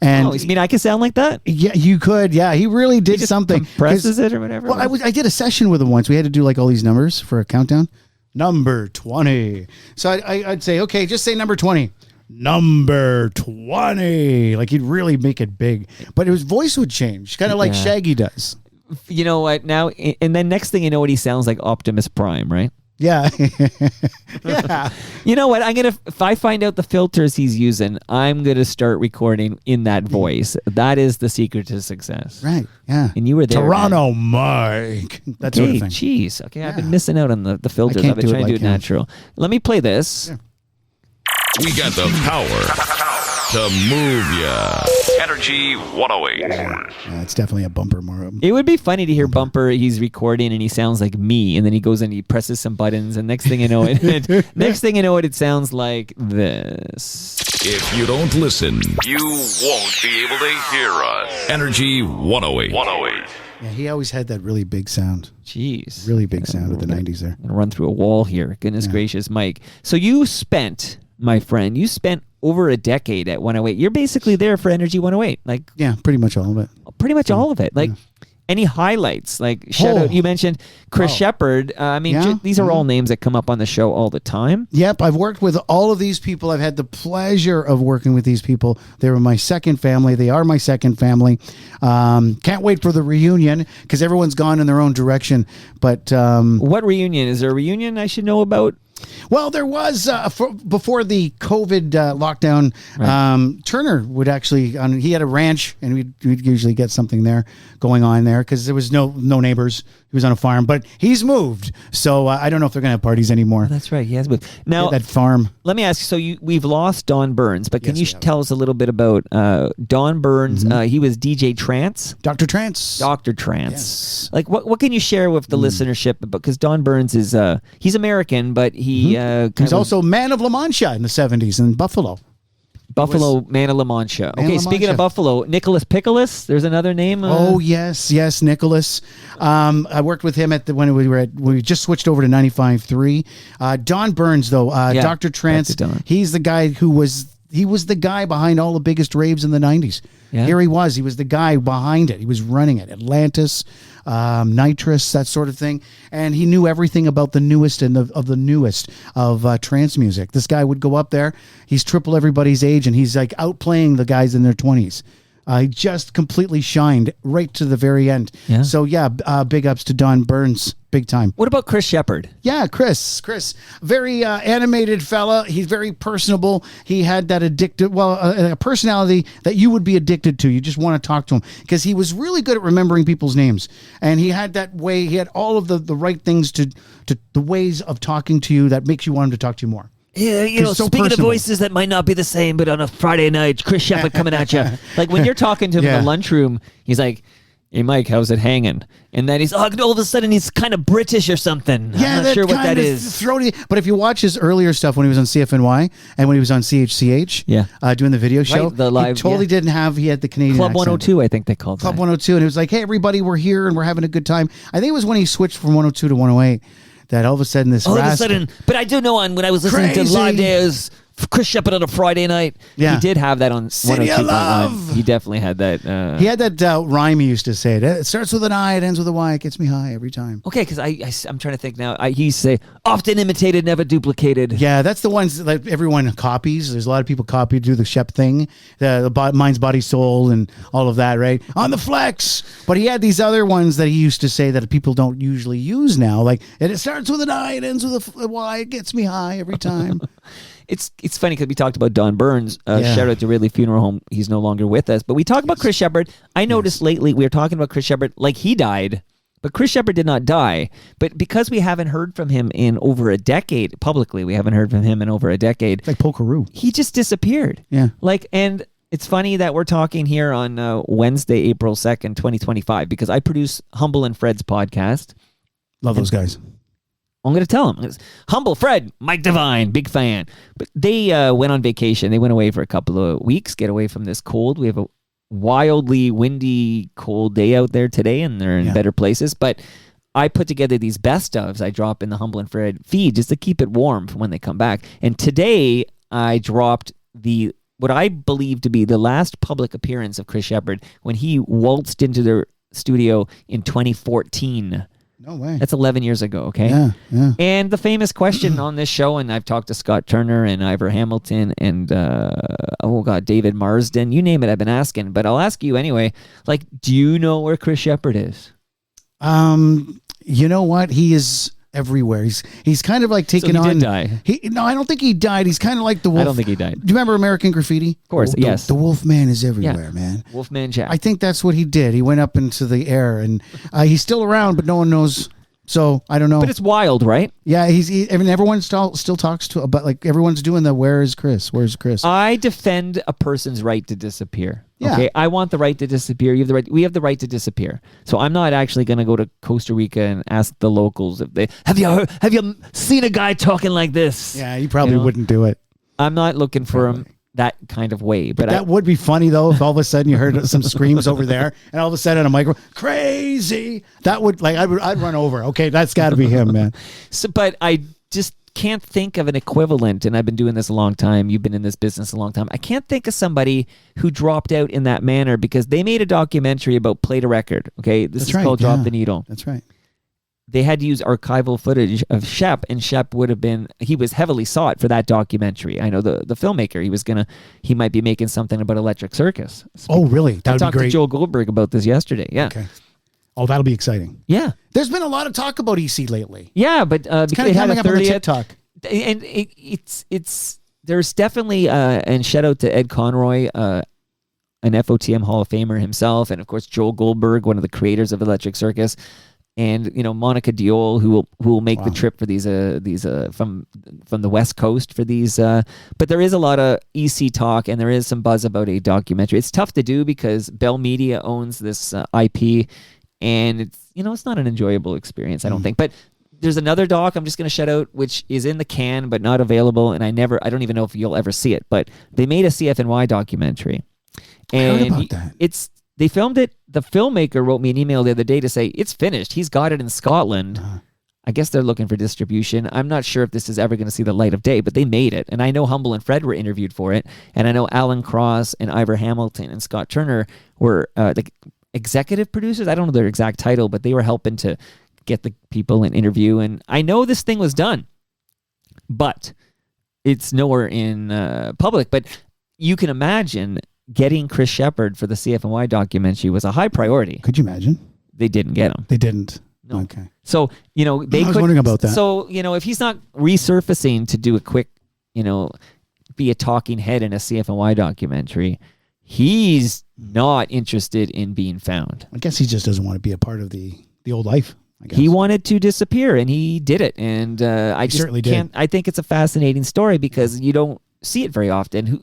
And Oh, you mean I can sound like that? yeah, you could. Yeah, he really did He just something. compresses 'Cause- it or whatever. Well, I did a session with him once. We had to do like all these numbers for a countdown. Number 20. So I'd say, okay, just say number 20. Number 20. Like he'd really make it big. But his voice would change, kind of like Yeah. Shaggy does. You know what? Now, and then next thing you know, what he sounds like Optimus Prime, right? Yeah. Yeah. You know what? If I find out the filters he's using, I'm gonna start recording in that voice. That is the secret to success. Right. Yeah. And you were there. Toronto Mike. That sort of Hey, thing. jeez. Okay, I've been Yeah. missing out on the filters. can't I've been do it trying to do like it him. natural. Let me play this. We got the power to move ya. Energy 108. Yeah, it's definitely a bumper more. It would be funny to hear Bumper. He's recording and he sounds like me, and then he goes and he presses some buttons, and next thing you know, it sounds like this. If you don't listen, you won't be able to hear us. Energy 108. 108. Yeah, he always had that really big sound. Jeez. Really big sound of the 90s there. I'm gonna run through a wall here. Goodness gracious, Mike. So you spent, my friend, over a decade at 108. You're basically there for Energy 108. Like Yeah, pretty much all of it. pretty much all of it. Like any highlights? Like shout out. You mentioned Chris Shepard. I mean, Yeah, these are all names that come up on the show all the time. Yep, I've worked with all of these people. I've had the pleasure of working with these people. They were my second family. They are my second family. Can't wait for the reunion because everyone's gone in their own direction. But What reunion? Is there a reunion I should know about? well, there was before the COVID lockdown. Turner would actually he had a ranch, and we'd usually get something there going on there because there was no neighbors. He was on a farm, but he's moved, so I don't know if they're gonna have parties anymore. That's right. He has moved. Now, That farm. let me ask you. So we've lost Don Burns, but can Yes, you we have. tell us a little bit about Don Burns? He was DJ Trance. Dr. Trance. Dr. Trance. Yes. Like what can you share with the listenership? Because Don Burns is he's American, but he He's also Man of La Mancha in the 70s in Buffalo. Buffalo Man of La Mancha. Man Okay, of La speaking Mancha. of Buffalo, Nicholas Pickles. There's another name. Oh yes, Nicholas. I worked with him when we just switched over to 95.3. Don Burns, though, Yeah, Dr. Trance. back to Don. He's the guy who was he was the guy behind all the biggest raves in the 90s. Yeah. Here he was the guy behind it. He was running it. Atlantis, Nitrous, that sort of thing. And he knew everything about the newest and of the newest of trance music. This guy would go up there. He's triple everybody's age, and he's like outplaying the guys in their 20s. He just completely shined right to the very end. Yeah. So yeah, big ups to Don Burns, big time. What about Chris Shepard? Yeah, Chris, very animated fella. He's very personable. He had that a personality that you would be addicted to. You just want to talk to him because he was really good at remembering people's names, and he had that way. He had all of the right things to the ways of talking to you that makes you want him to talk to you more. Yeah, So speaking personable. of voices that might not be the same, but on a Friday night, Chris Shepard coming at you. Like when you're talking to him in Yeah. the lunchroom, he's like, "Hey, Mike, how's it hanging?" And then he's all of a sudden he's kind of British or something. Yeah, I'm not sure what that kind of is. throaty. But if you watch his earlier stuff when he was on CFNY and when he was on CHCH, doing the video show, the live, he totally didn't have. He had the Canadian Club accent. 102, I think they called Club that. 102, and it was like, "Hey, everybody, we're here and we're having a good time." I think it was when he switched from 102 to 108 that all of a sudden this. All of a rasp- sudden, but I do know when I was listening to Crazy. Live Days, Chris Shepard on a Friday night, Yeah. he did have that on City of 102.1. Love. He definitely had that. He had that rhyme he used to say. It starts with an I, it ends with a Y. It gets me high every time. Okay, because I'm trying to think now. He used to say, "Often imitated, never duplicated." Yeah, that's the ones that like everyone copies. There's a lot of people copy, do the Shep thing, Mind's Body Soul and all of that, right? On the flex. But he had these other ones that he used to say that people don't usually use now. Like, and it starts with an I, it ends with a Y. It gets me high every time. It's funny because we talked about Don Burns. Yeah. Shout out to Ridley Funeral Home. He's no longer with us. But we talked about Chris Shepard. I noticed lately we were talking about Chris Shepard like he died. But Chris Shepard did not die. But because we haven't heard from him in over a decade, publicly, we haven't heard from him in over a decade. It's like Pokeroo. He just disappeared. Yeah. And it's funny that we're talking here on Wednesday, April 2nd, 2025, because I produce Humble and Fred's podcast. Love those guys. I'm going to tell him. Humble Fred, Mike Devine, big fan. But they went on vacation. They went away for a couple of weeks, get away from this cold. We have a wildly windy, cold day out there today, and they're in better places. But I put together these best ofs I drop in the Humble and Fred feed just to keep it warm for when they come back. And today I dropped what I believe to be the last public appearance of Chris Shepard when he waltzed into the studio in 2014. No way. That's 11 years ago, okay? Yeah. And the famous question on this show, and I've talked to Scott Turner and Ivor Hamilton and, David Marsden. You name it, I've been asking. But I'll ask you anyway. Like, do you know where Chris Shepard is? You know what? He is everywhere. He's kind of like taking So he on. did die. No, I don't think he died. He's kind of like the wolf. I don't think he died. Do you remember American Graffiti? Of course, yes. The Wolf Man is everywhere, man. Wolfman Jack. I think that's what he did. He went up into the air, and he's still around, but no one knows. So I don't know. But it's wild, right? Yeah, everyone still talks to, but like everyone's doing the "Where is Chris? Where's Chris?" I defend a person's right to disappear. Yeah. Okay, I want the right to disappear. You have the right. We have the right to disappear. So I'm not actually going to go to Costa Rica and ask the locals if they have you seen a guy talking like this. Yeah, you probably wouldn't do it. I'm not looking for him that kind of way. But that would be funny though if all of a sudden you heard some screams over there, and all of a sudden on a microphone, crazy. That would I'd run over. Okay, that's got to be him, man. But I just can't think of an equivalent, and I've been doing this a long time. You've been in this business a long time. I can't think of somebody who dropped out in that manner because they made a documentary about Play to Record. Okay, this is called Drop the Needle. That's right. They had to use archival footage of Shep, and Shep he was heavily sought for that documentary. I know the filmmaker, he might be making something about Electric Circus. Oh, really? That would be talked great. to Joel Goldberg about this yesterday. Yeah. Okay. Oh, that'll be exciting. Yeah. There's been a lot of talk about EC lately. Yeah, but It's kind it of had coming a up on the 30th. TikTok. And it's there's definitely and shout out to Ed Conroy, an FOTM Hall of Famer himself, and of course Joel Goldberg, one of the creators of Electric Circus, and Monica Diol, who will make the trip for these from the West Coast for these. But there is a lot of EC talk, and there is some buzz about a documentary. It's tough to do because Bell Media owns this IP, and it's not an enjoyable experience, I don't think. But there's another doc I'm just going to shout out, which is in the can but not available, and I don't even know if you'll ever see it. But they made a CFNY documentary, and I heard about that. They filmed it. The filmmaker wrote me an email the other day to say it's finished. He's got it in Scotland. I guess they're looking for distribution. I'm not sure if this is ever going to see the light of day, but they made it. And I know Humble and Fred were interviewed for it. And I know Alan Cross and Ivor Hamilton and Scott Turner were the executive producers. I don't know their exact title, but they were helping to get the people an interview. And I know this thing was done, but it's nowhere in public. But you can imagine getting Chris Shepard for the CFNY documentary was a high priority. Could you imagine? They didn't get him. They didn't. No. Okay. So, they I was could, wondering about that. So, if he's not resurfacing to do a quick, be a talking head in a CFNY documentary, he's not interested in being found. I guess he just doesn't want to be a part of the old life. I guess. He wanted to disappear, and he did it. And I just certainly did. can't. I think it's a fascinating story because you don't see it very often.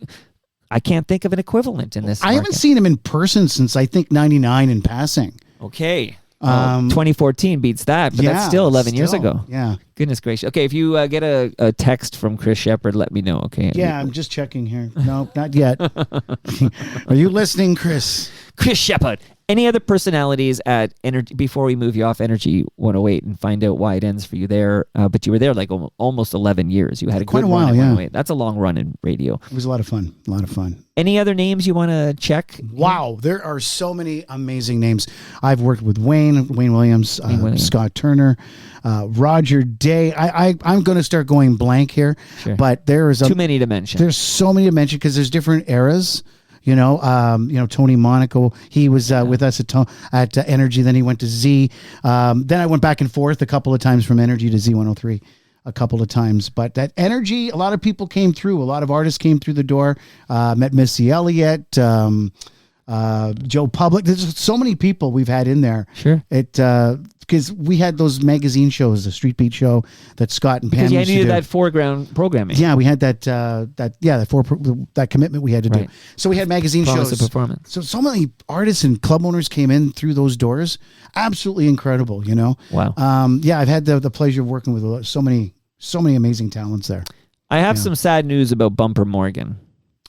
I can't think of an equivalent in this. I haven't seen him in person since I think '99 in passing. Okay. 2014 beats that, but that's still 11 years ago. Yeah. Goodness gracious. Okay, if you get a text from Chris Shepard, let me know, okay? Yeah, I'm just checking here. No, not yet. Are you listening, Chris? Chris Shepard. Any other personalities at Energy before we move you off Energy 108 and find out why it ends for you there? But you were there like almost 11 years. You had a Quite good a while, run in yeah. 108. That's a long run in radio. It was a lot of fun. A lot of fun. Any other names you want to check? Wow, there are so many amazing names. I've worked with Wayne Williams, Scott Turner, Roger Day. I'm going to start going blank here, but there is too many to mention. There's so many to mention because there's different eras. Tony Monaco, he was with us at Energy. Then he went to Z. Then I went back and forth a couple of times from Energy to Z103 a couple of times. But that Energy, a lot of people came through. A lot of artists came through the door. Met Missy Elliott, Joe Public. There's so many people we've had in there. Sure. Because we had those magazine shows, the Street Beat show that Scott and Pam used to do. Because you needed that foreground programming. Yeah, we had that commitment we had to do. So we had magazine Promise shows. of performance. So many artists and club owners came in through those doors. Absolutely incredible, Wow. I've had the pleasure of working with so many amazing talents there. I have some sad news about Bumper Morgan.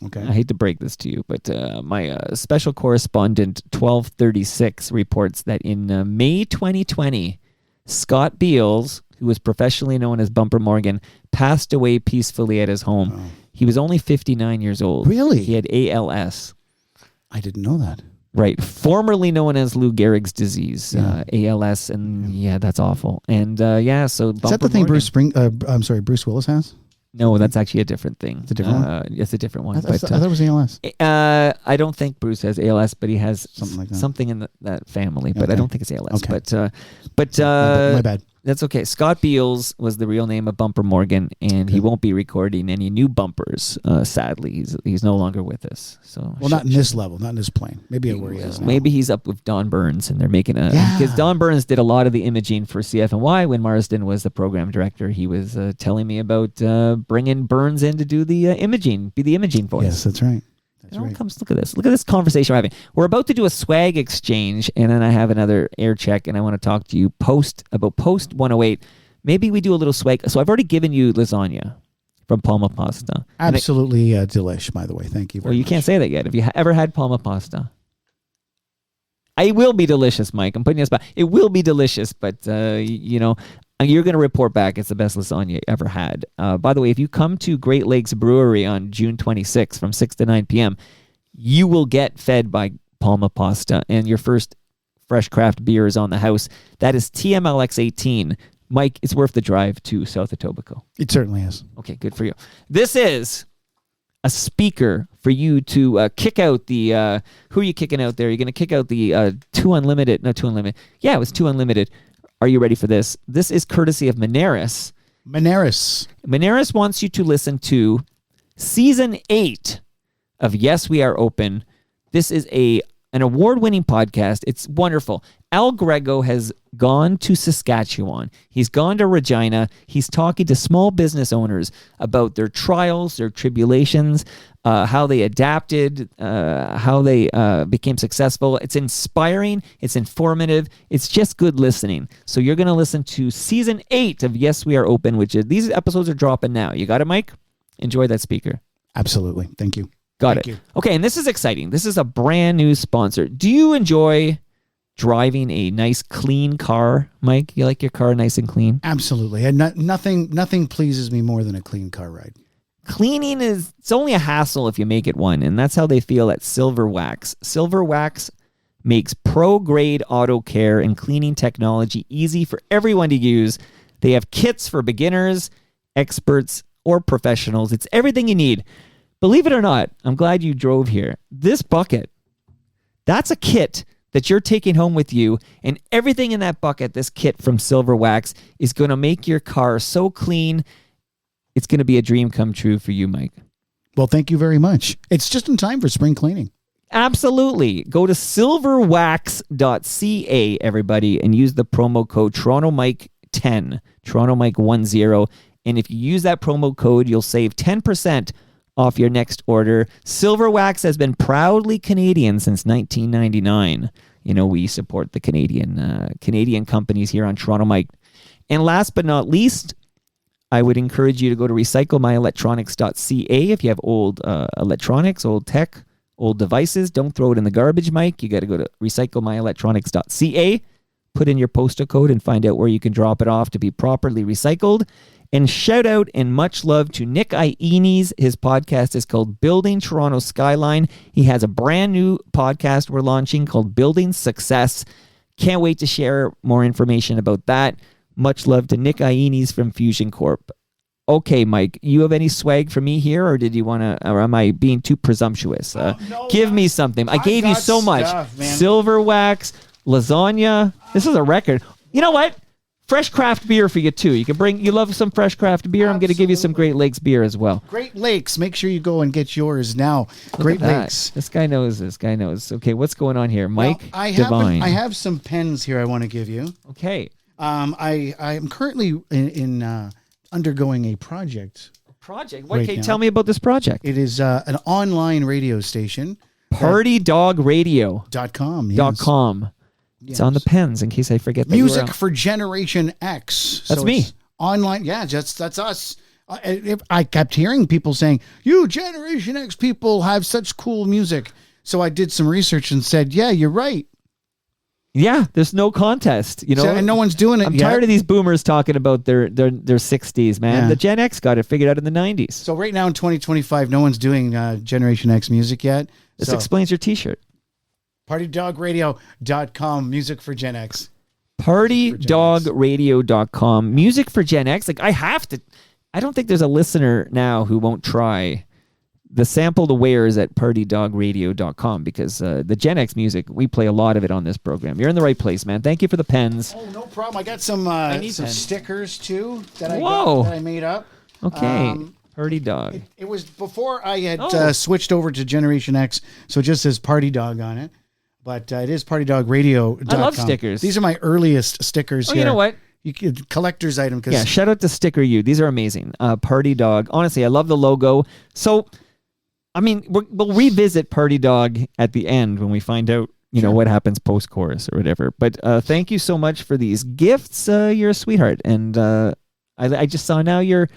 Okay. I hate to break this to you, but my special correspondent 1236 reports that in May 2020, Scott Beals, who was professionally known as Bumper Morgan, passed away peacefully at his home. Oh. He was only 59 years old. Really? He had ALS. I didn't know that. Right. Formerly known as Lou Gehrig's disease, ALS, and that's awful. And so Bumper is that the thing Morgan, Bruce Willis has? No, that's actually a different thing. It's a different one? It's a different one. I thought it was ALS. I don't think Bruce has ALS, but he has something like that. Something in that family, but I don't think it's ALS. Okay. But my bad. That's okay. Scott Beals was the real name of Bumper Morgan, and he won't be recording any new bumpers. Sadly, he's no longer with us. So not in this level, not in this plane. Maybe where he is now. Maybe he's up with Don Burns, and they're making because Don Burns did a lot of the imaging for CFNY when Marsden was the program director. He was telling me about bringing Burns in to do the imaging, be the imaging voice. Yes, that's right. Look at this. Look at this conversation we're having. We're about to do a swag exchange, and then I have another air check, and I want to talk to you post 108. Maybe we do a little swag. So I've already given you lasagna from Palma Pasta. Absolutely delish, by the way. Thank you very much. You can't say that yet. Have you ever had Palma Pasta? It will be delicious, Mike. I'm putting you on the spot. It will be delicious, but you're going to report back it's the best lasagna you ever had. By the way, if you come to Great Lakes Brewery on June 26th from 6 to 9 p.m., you will get fed by Palma Pasta, and your first fresh craft beer is on the house. That is TMLX 18. Mike, it's worth the drive to South Etobicoke. It certainly is. Okay, good for you. This is a speaker for you to kick out the... who are you kicking out there? You're going to kick out the 2 Unlimited. No, 2 Unlimited. Yeah, it was 2 Unlimited. Are you ready for this? This is courtesy of Menaris. Menaris wants you to listen to Season 8 of Yes, We Are Open. This is an award-winning podcast. It's wonderful. Al Grego has gone to Saskatchewan. He's gone to Regina. He's talking to small business owners about their trials, their tribulations, how they adapted, how they became successful. It's inspiring. It's informative. It's just good listening. So you're going to listen to Season 8 of Yes, We Are Open, these episodes are dropping now. You got it, Mike? Enjoy that speaker. Absolutely. Thank you. Got it. Okay, and this is exciting. This is a brand new sponsor. Do you enjoy driving a nice, clean car. Mike, you like your car nice and clean? Absolutely. And nothing pleases me more than a clean car ride. Cleaning it's only a hassle if you make it one, and that's how they feel at Silver Wax. Silver Wax makes pro-grade auto care and cleaning technology easy for everyone to use. They have kits for beginners, experts, or professionals. It's everything you need. Believe it or not, I'm glad you drove here. This bucket, that's a kit that you're taking home with you, and everything in that bucket, this kit from Silver Wax, is going to make your car so clean. It's going to be a dream come true for you, Mike. Well, thank you very much. It's just in time for spring cleaning. Absolutely. Go to silverwax.ca, everybody, and use the promo code TorontoMike10, TorontoMike10. And if you use that promo code, you'll save 10% off your next order. Silver Wax has been proudly Canadian since 1999. You know, we support the Canadian companies here on Toronto Mike. And last but not least, I would encourage you to go to recyclemyelectronics.ca if you have old electronics, old tech, old devices. Don't throw it in the garbage, Mike. You got to go to recyclemyelectronics.ca, put in your postal code, and find out where you can drop it off to be properly recycled. And shout out and much love to Nick Iones. His podcast is called Building Toronto Skyline. He has a brand new podcast we're launching called Building Success. Can't wait to share more information about that. Much love to Nick Iones from Fusion Corp. Okay, Mike, you have any swag for me here, or did you want to, or am I being too presumptuous? No, give me something. I gave you so much. Man. Silver Wax, lasagna. This is a record. You know what? Fresh craft beer for you too. You can bring. You love some fresh craft beer. I'm going to give you some Great Lakes beer as well. Great Lakes. Make sure you go and get yours now. Look Great at that. Lakes. This guy knows. Okay, what's going on here, Mike Devine? Devine? I have some pens here I want to give you. Okay. I am currently in undergoing a project. Project. Right Okay, now. tell me about this project. It is an online radio station. PartyDogRadio.com. Yes. It's on the pens in case I forget. Music for Generation X. That's me. It's online. Yeah, that's us. I kept hearing people saying, "You Generation X people have such cool music." So I did some research and said, "Yeah, you're right." Yeah, there's no contest, you know, and no one's doing it. I'm yet. tired of these boomers talking about their 60s, man. Yeah. The Gen X got it figured out in the 90s. So right now in 2025, no one's doing Generation X music yet. This So explains your T-shirt. PartyDogRadio.com, music for Gen X. PartyDogRadio.com, music for Gen X. Like I don't think there's a listener now who won't try the sample the wares at PartyDogRadio.com because the Gen X music, we play a lot of it on this program. You're in the right place, man. Thank you for the pens. Oh, no problem. I got some pens. stickers too that Whoa. that I made up. Okay. Party Dog. It was before I had switched over to Generation X, so it just says Party Dog on it. But it is PartyDogRadio.com. I love stickers. These are my earliest stickers here. You know what? You could collector's item. Yeah, shout out to Sticker You. These are amazing. Party Dog. Honestly, I love the logo. So, I mean, we'll revisit Party Dog at the end when we find out, you know, what happens post-chorus or whatever. But thank you so much for these gifts. You're a sweetheart. And I just saw now your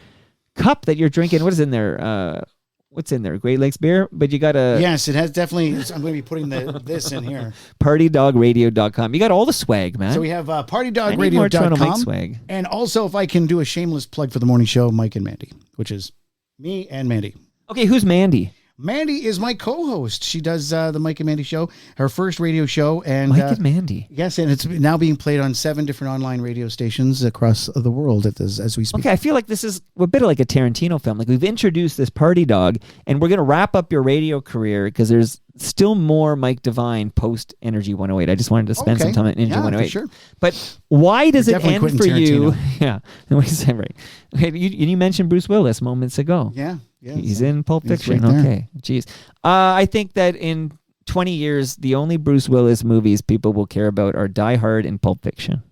cup that you're drinking. What is in there? What's in there? Great Lakes beer? But you got a... Yes, it has definitely... I'm going to be putting this in here. PartyDogRadio.com. You got all the swag, man. So we have I need more Toronto Mike PartyDogRadio.com. swag. And also, if I can do a shameless plug for the morning show, Mike and Mandy, which is me and Mandy. Okay, who's Mandy? Mandy is my co-host. She does the Mike and Mandy show, her first radio show. And Mike and Mandy. Yes, and it's now being played on 7 different online radio stations across the world as we speak. Okay, I feel like this is a bit of like a Tarantino film. Like we've introduced this Party Dog, and we're going to wrap up your radio career because there's still more Mike Devine post Energy 108. I just wanted to spend some time at Energy 108. For sure. But why does it end for you? Tarantino. Yeah, what you said, right? Okay, you mentioned Bruce Willis moments ago. Yeah. He's in Pulp Fiction. Right Okay, jeez. I think that in 20 years, the only Bruce Willis movies people will care about are Die Hard and Pulp Fiction.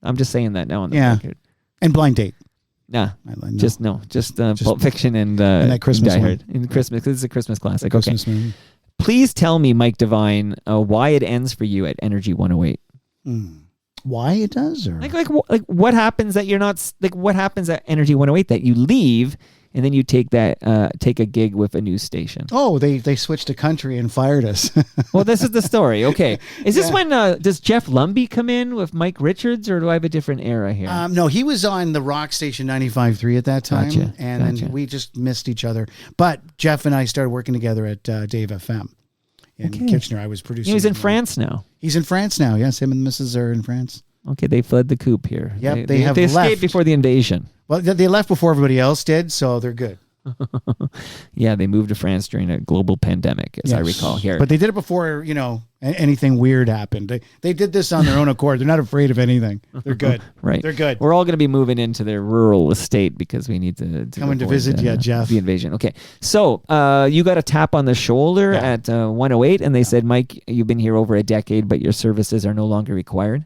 I'm just saying that now on the record. And Blind Date. Nah, just Pulp Fiction and that Christmas Die one. Hard. In Christmas, because it's a Christmas classic. Christmas movie. Please tell me, Mike Devine, why it ends for you at Energy 108. Why it does? Or? Like what happens that you're not, like what happens at Energy 108 that you leave and then you take a gig with a news station. Oh, they switched to country and fired us. Well, this is the story. Okay. Is this when, does Jeff Lumby come in with Mike Richards, or do I have a different era here? No, he was on the rock station 95.3 at that time. Gotcha. And then we just missed each other. But Jeff and I started working together at Dave FM in Kitchener. I was producing. He's in France now. He's in France now. Yes, him and the missus are in France. Okay, they fled the coup here. Yep, they have escaped left before the invasion. Well, they left before everybody else did, so they're good. Yeah, they moved to France during a global pandemic, as I recall here. But they did it before, anything weird happened. They did this on their own accord. They're not afraid of anything. They're good. Right. They're good. We're all going to be moving into their rural estate because we need to coming to visit Jeff. The invasion. Okay. So you got a tap on the shoulder at 108, and they said, Mike, you've been here over a decade, but your services are no longer required.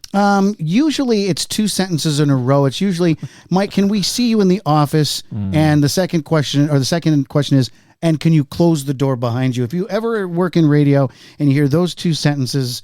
Usually it's 2 sentences in a row. It's usually, Mike, can we see you in the office? And the second question is, and can you close the door behind you? If you ever work in radio and you hear those 2 sentences,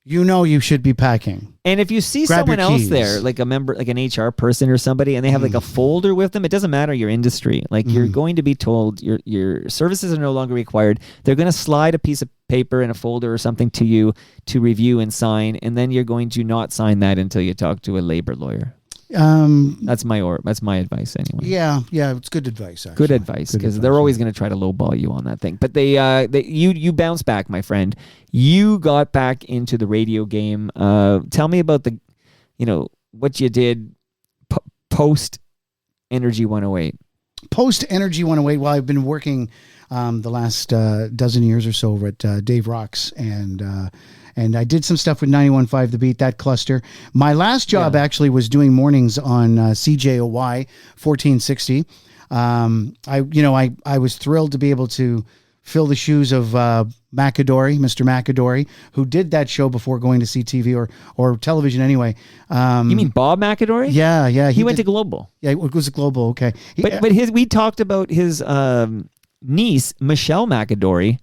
you should be packing. And if you see Grab someone your else keys. there, like a member, like an HR person or somebody, and they have like a folder with them, it doesn't matter your industry. Like you're going to be told your services are no longer required. They're going to slide a piece of paper in a folder or something to you to review and sign, and then you're going to not sign that until you talk to a labor lawyer. That's my advice anyway. Yeah, it's good advice. Actually. Good advice, because they're always going to try to lowball you on that thing. But you bounce back, my friend. You got back into the radio game. Tell me about what you did post Energy 108. Post Energy 108. Well, I've been working the last dozen years or so over at Dave Rocks, and I did some stuff with 91.5 The Beat, that cluster. My last job actually was doing mornings on CJOY 1460. I was thrilled to be able to fill the shoes of McAdory, Mr. McAdory, who did that show before going to CTV or television anyway. You mean Bob McAdory? Yeah. He went to Global. Yeah, it was Global, okay. But we talked about his niece, Michelle McAdory,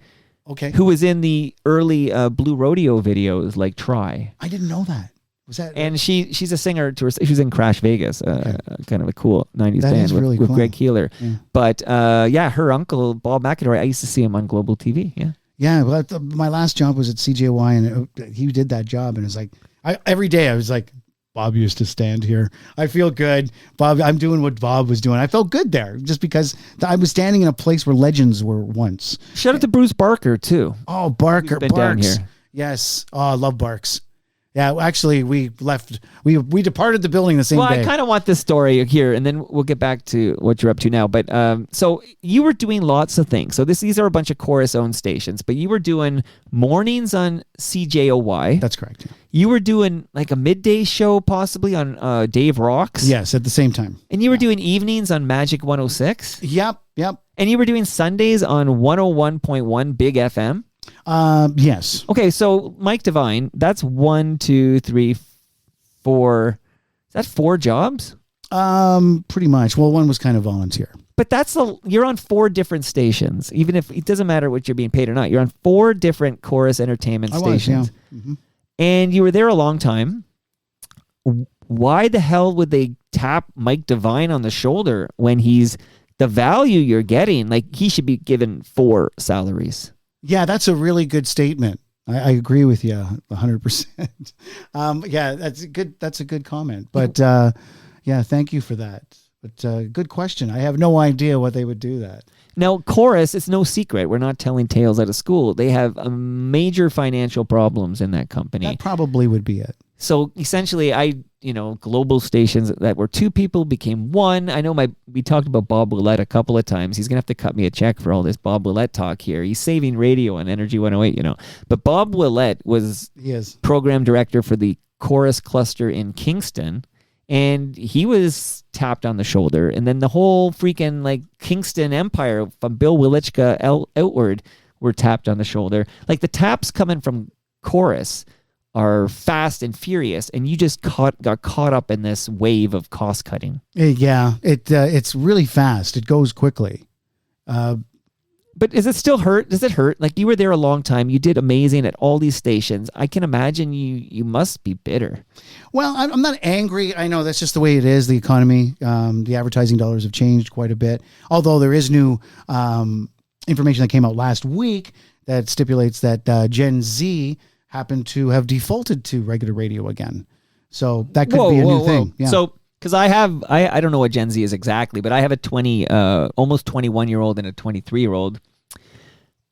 okay, who was in the early Blue Rodeo videos like Try. I didn't know that. Was that? And she's a singer. She was in Crash Vegas, kind of a cool 90s That band is with, really with cool. Greg Keeler. Yeah. But her uncle, Bob McAdory, I used to see him on Global TV. Yeah. Yeah, well, my last job was at CJOY, and he did that job, and it's like every day I was like, Bob used to stand here. I feel good. Bob, I'm doing what Bob was doing. I felt good there just because I was standing in a place where legends were once. Shout out to Bruce Barker too. Oh, Barker, He's been down Barks. here. Yes. Oh, I love Barks. Yeah, actually, we left. We departed the building the same day. Well, I kind of want this story here, and then we'll get back to what you're up to now. But so you were doing lots of things. So these are a bunch of Chorus-owned stations, but you were doing mornings on CJOY. That's correct. Yeah. You were doing like a midday show possibly on Dave Rocks. Yes, at the same time. And you were doing evenings on Magic 106. Yep. And you were doing Sundays on 101.1 Big FM. Yes. Okay, so Mike Devine, that's 1, 2, 3, 4. Is that 4 jobs? Pretty much. Well, one was kind of volunteer. But you're on 4 different stations. Even if it doesn't matter what you're being paid or not, you're on 4 different Chorus Entertainment stations. Yeah. Mm-hmm. And you were there a long time. Why the hell would they tap Mike Devine on the shoulder when he's the value you're getting? Like, he should be given 4 salaries. Yeah, that's a really good statement. I agree with you 100%. Yeah, that's a good comment. But yeah, thank you for that. But good question. I have no idea what they would do that. Now, Chorus, it's no secret. We're not telling tales out of school. They have major financial problems in that company. That probably would be it. So essentially, global stations that were 2 people became 1. I know we talked about Bob Willett a couple of times. He's going to have to cut me a check for all this Bob Willett talk here. He's saving radio on Energy 108, But Bob Willett was program director for the Chorus cluster in Kingston, and he was tapped on the shoulder. And then the whole freaking Kingston empire from Bill Wilichka outward were tapped on the shoulder. Like the taps coming from Chorus are fast and furious, and you just got caught up in this wave of cost cutting. Yeah, it's really fast. It goes quickly. But does it still hurt? Does it hurt? Like, you were there a long time. You did amazing at all these stations. I can imagine you must be bitter. Well, I'm not angry. I know that's just the way it is. The economy, the advertising dollars have changed quite a bit. Although there is new information that came out last week that stipulates that Gen Z happened to have defaulted to regular radio again. So that could be a new thing. Yeah. So, because I don't know what Gen Z is exactly, but I have a almost 21-year-old and a 23-year-old.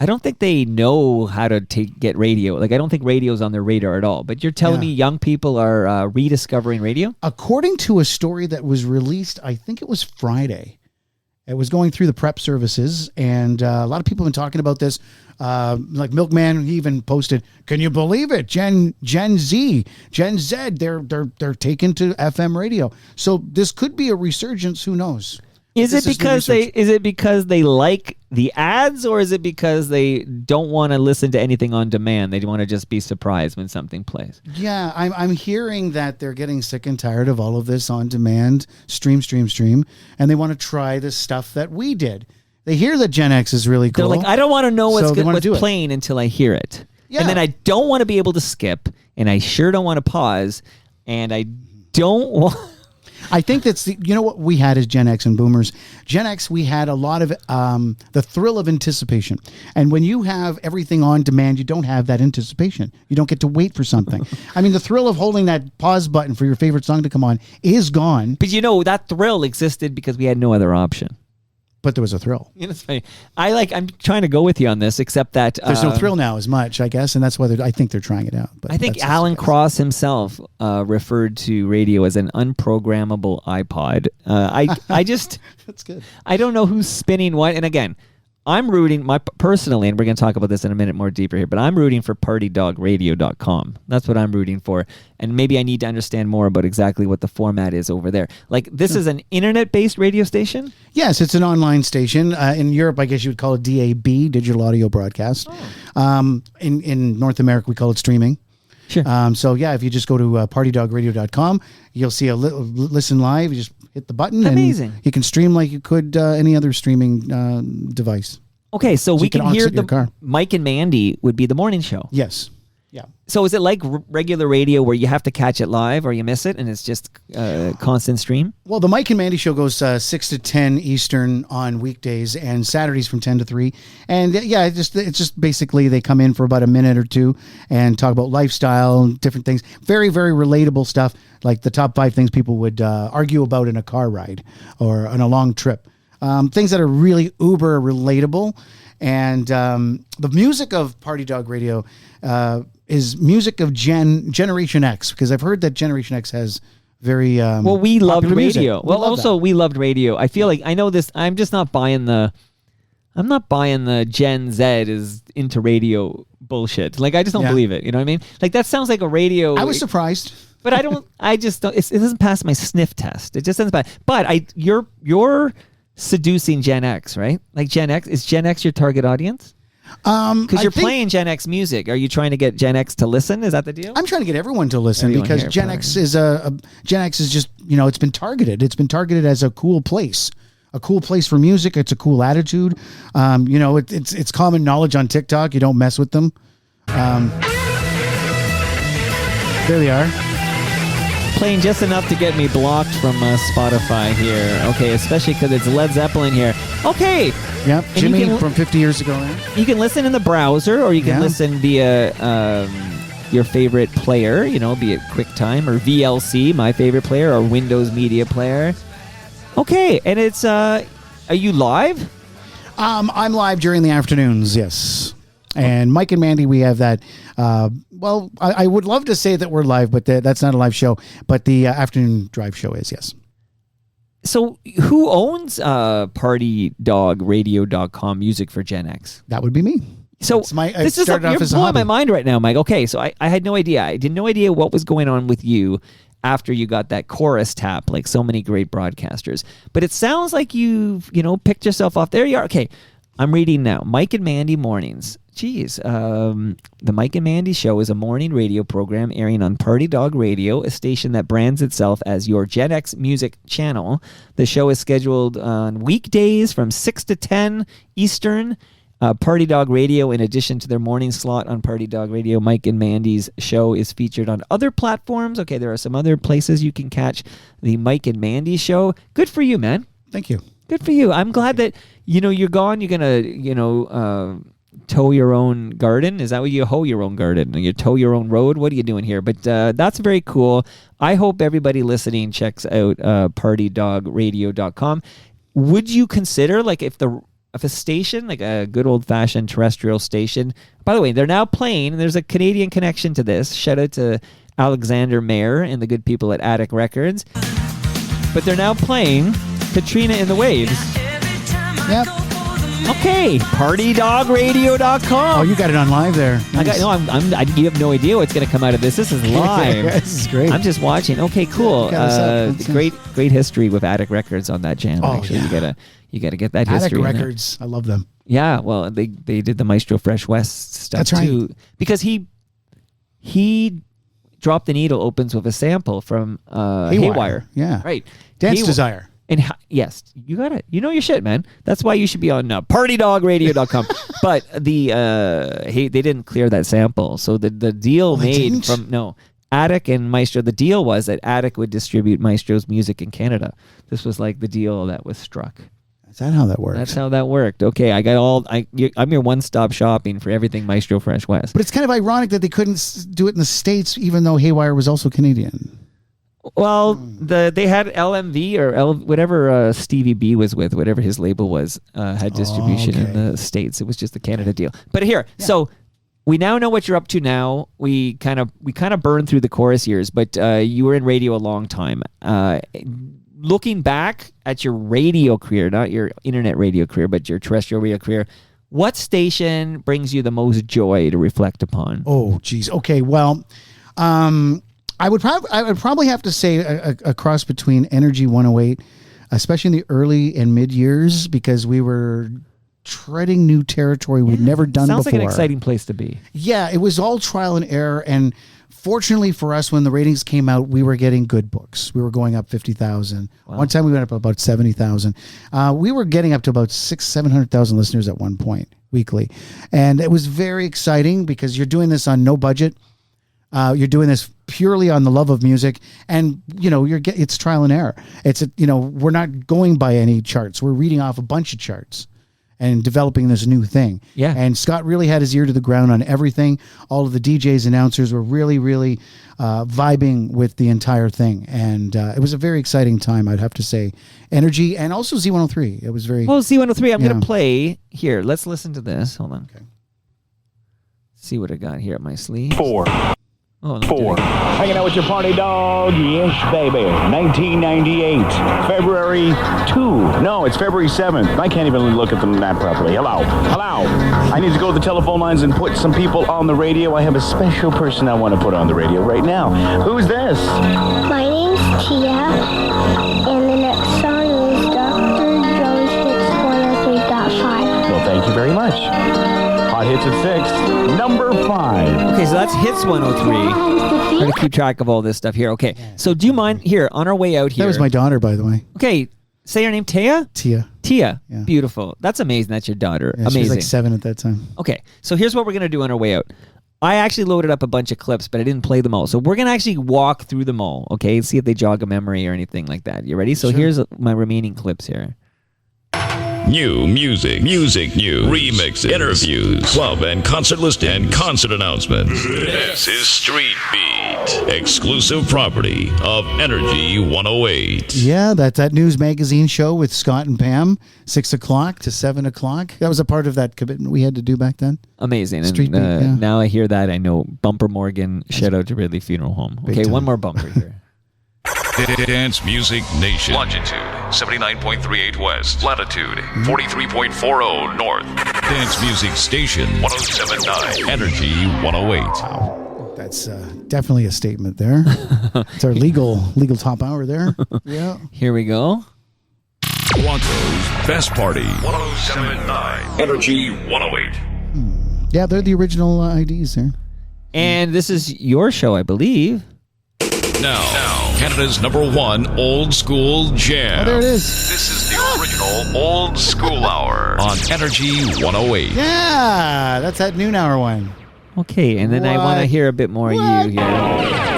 I don't think they know how to get radio. Like, I don't think radio's on their radar at all. But you're telling me young people are rediscovering radio? According to a story that was released, I think it was Friday. It was going through the prep services, and a lot of people have been talking about this. Like Milkman, he even posted, "Can you believe it? Gen Z, they're taken to FM radio." So this could be a resurgence. Who knows? Is it because they like the ads, or is it because they don't want to listen to anything on demand? They want to just be surprised when something plays. Yeah, I'm hearing that they're getting sick and tired of all of this on demand, stream, and they want to try the stuff that we did. They hear that Gen X is really cool. They're like, I don't want to know what's playing until I hear it. Yeah. And then I don't want to be able to skip, and I sure don't want to pause, and I don't want... I think that's what we had as Gen X and Boomers. Gen X, we had a lot of the thrill of anticipation. And when you have everything on demand, you don't have that anticipation. You don't get to wait for something. I mean, the thrill of holding that pause button for your favorite song to come on is gone. But that thrill existed because we had no other option. But there was a thrill. It's funny. I'm trying to go with you on this, except that there's no thrill now as much, I guess, and that's why I think they're trying it out. But I think Alan Cross himself referred to radio as an unprogrammable iPod. I just that's good. I don't know who's spinning what, and again, I'm rooting personally, and we're going to talk about this in a minute more deeper here, but I'm rooting for partydogradio.com. That's what I'm rooting for. And maybe I need to understand more about exactly what the format is over there. Like, this is an internet-based radio station? Yes, it's an online station. In Europe, I guess you would call it DAB, digital audio broadcast. Oh. In North America, we call it streaming. Sure. So, yeah, if you just go to partydogradio.com, you'll see a listen live. You just hit the button. Amazing. And you can stream like you could any other streaming device. Okay, so we can hear Mike and Mandy would be the morning show. Yes. Yeah. So is it like regular radio where you have to catch it live or you miss it and it's just constant stream? Well, the Mike and Mandy show goes 6 to 10 Eastern on weekdays and Saturdays from 10 to 3. And it's just basically they come in for about a minute or two and talk about lifestyle and different things. Very, very relatable stuff, like the top 5 things people would argue about in a car ride or on a long trip. Things that are really uber relatable. And the music of Party Dog Radio is music of Generation X, because I've heard that Generation X has very we loved radio. We loved radio. I feel like I know this. I'm just not buying the. I'm not buying the Gen Z is into radio bullshit. Like, I just don't believe it. You know what I mean? Like, that sounds like a radio. I was surprised, but I don't. I just don't. It doesn't pass my sniff test. It just doesn't pass. But you're seducing Gen X, right? Like, Gen X, is Gen X your target audience? Because you're playing Gen X music. Are you trying to get Gen X to listen? Is that the deal? I'm trying to get everyone to listen because Gen X is just, it's been targeted. It's been targeted as a cool place for music. It's a cool attitude. It's common knowledge on TikTok. You don't mess with them. There they are. Playing just enough to get me blocked from Spotify here. Okay, especially because it's Led Zeppelin here. Okay. Yep, Jimmy from 50 years ago. You can listen in the browser, or you can listen via your favorite player, be it QuickTime or VLC, my favorite player, or Windows Media Player. Okay, and it's, are you live? I'm live during the afternoons, yes. And Mike and Mandy, we have that. I would love to say that we're live, but that's not a live show. But the afternoon drive show is, yes. So who owns PartyDogRadio.com music for Gen X? That would be me. So you're blowing my mind right now, Mike. Okay, so I had no idea. I had no idea what was going on with you after you got that chorus tap, like so many great broadcasters. But it sounds like you've, picked yourself off. There you are. Okay, I'm reading now. Mike and Mandy Mornings. Geez, the Mike and Mandy Show is a morning radio program airing on Party Dog Radio, a station that brands itself as your Gen X music channel. The show is scheduled on weekdays from 6 to 10 Eastern Party Dog Radio, in addition to their morning slot on Party Dog Radio, Mike and Mandy's show is featured on other platforms. Okay, there are some other places you can catch the Mike and Mandy show. Good for you, man. Thank you. Good for you. I'm glad that, you're gone. You're going to, tow your own garden. Is that what you hoe your own garden? You tow your own road? What are you doing here? But that's very cool. I hope everybody listening checks out partydogradio.com. Would you consider, like, if a station, like a good old-fashioned terrestrial station, by the way, they're now playing, there's a Canadian connection to this. Shout out to Alexander Mayer and the good people at Attic Records. But they're now playing Katrina in the Waves. Yep. Okay, partydogradio.com. Oh, you got it on live there. Nice. You have no idea what's going to come out of this. This is live. This is great. I'm just watching. Okay, cool. Great history with Attic Records on that channel. Oh, actually, yeah. you gotta get that Attic history. Records, I love them. Yeah, well, they did the Maestro Fresh West stuff. That's right. Too, because he Drop the Needle opens with a sample from Haywire. Yeah, right. Dance Desire. And yes, you got it. You know your shit, man. That's why you should be on partydogradio.com. But they didn't clear that sample. So the deal made from Attic and Maestro. The deal was that Attic would distribute Maestro's music in Canada. This was like the deal that was struck. Is that how that worked? That's how that worked. Okay, I'm your one-stop shopping for everything Maestro Fresh West. But it's kind of ironic that they couldn't do it in the States, even though Haywire was also Canadian. Well, they had LMV or whatever Stevie B was with, whatever his label was, had distribution in the States. It was just the Canada deal. But here, so we now know what you're up to now. We kind of burned through the chorus years, but you were in radio a long time. Looking back at your radio career, not your internet radio career, but your terrestrial radio career, what station brings you the most joy to reflect upon? Oh, geez. Okay, well, I would probably have to say a cross between Energy 108, especially in the early and mid years, because we were treading new territory we'd never done before. Sounds like an exciting place to be. Yeah, it was all trial and error, and fortunately for us, when the ratings came out, we were getting good books. We were going up 50,000. Wow. One time we went up about 70,000. We were getting up to about 700,000 listeners at one point weekly, and it was very exciting because you're doing this on no budget. You're doing this purely on the love of music, and it's trial and error. We're not going by any charts. We're reading off a bunch of charts and developing this new thing. Yeah. And Scott really had his ear to the ground on everything. All of the DJs, announcers were really, really vibing with the entire thing, and it was a very exciting time. I'd have to say, Energy and also Z103. It was very well. Z103. I'm going to play here. Let's listen to this. Hold on. Okay. See what I got here at my sleeve. 4. Oh, 4. Hanging out with your party dog. Yes, baby. 1998. February 2. No, it's February 7th. I can't even look at the map properly. Hello. I need to go to the telephone lines and put some people on the radio. I have a special person I want to put on the radio right now. Who's this? My name's Tia, and the next song is Dr. Jones Hits 103.5. Well, thank you very much. Hot Hits at 6. Number 5. Okay, so that's Hits 103. I'm going to keep track of all this stuff here. Okay, so do you mind, here, on our way out here. That was my daughter, by the way. Okay, say your name, Tia? Tia. Yeah. Beautiful. That's amazing. That's your daughter. Yeah, amazing. She was like 7 at that time. Okay, so here's what we're going to do on our way out. I actually loaded up a bunch of clips, but I didn't play them all. So we're going to actually walk through them all, okay? See if they jog a memory or anything like that. You ready? So here's my remaining clips here. New music news, remixes, interviews, club and concert list and concert announcements. This is Street Beat, exclusive property of Energy 108. Yeah, that news magazine show with Scott and Pam, 6 o'clock to 7 o'clock. That was a part of that commitment we had to do back then. Amazing. Street and Beat, now I hear that. I know Bumper Morgan, shout out to Ridley Funeral Home. Okay, one more bumper here. Dance Music Nation. Longitude 79.38 west. Latitude 43.40 north. Dance Music Station 107.9. Energy 108. Wow. That's definitely a statement there. It's our legal top hour there. Yeah. Here we go. Toronto's Best Party 107.9. Energy 108. Yeah, they're the original IDs there. And this is your show, I believe. Now, Canada's #1 old school jam. Oh, there it is. This is the original Old School Hour on Energy 108. Yeah, that's that noon hour one. Okay, and then I want to hear a bit more of you here.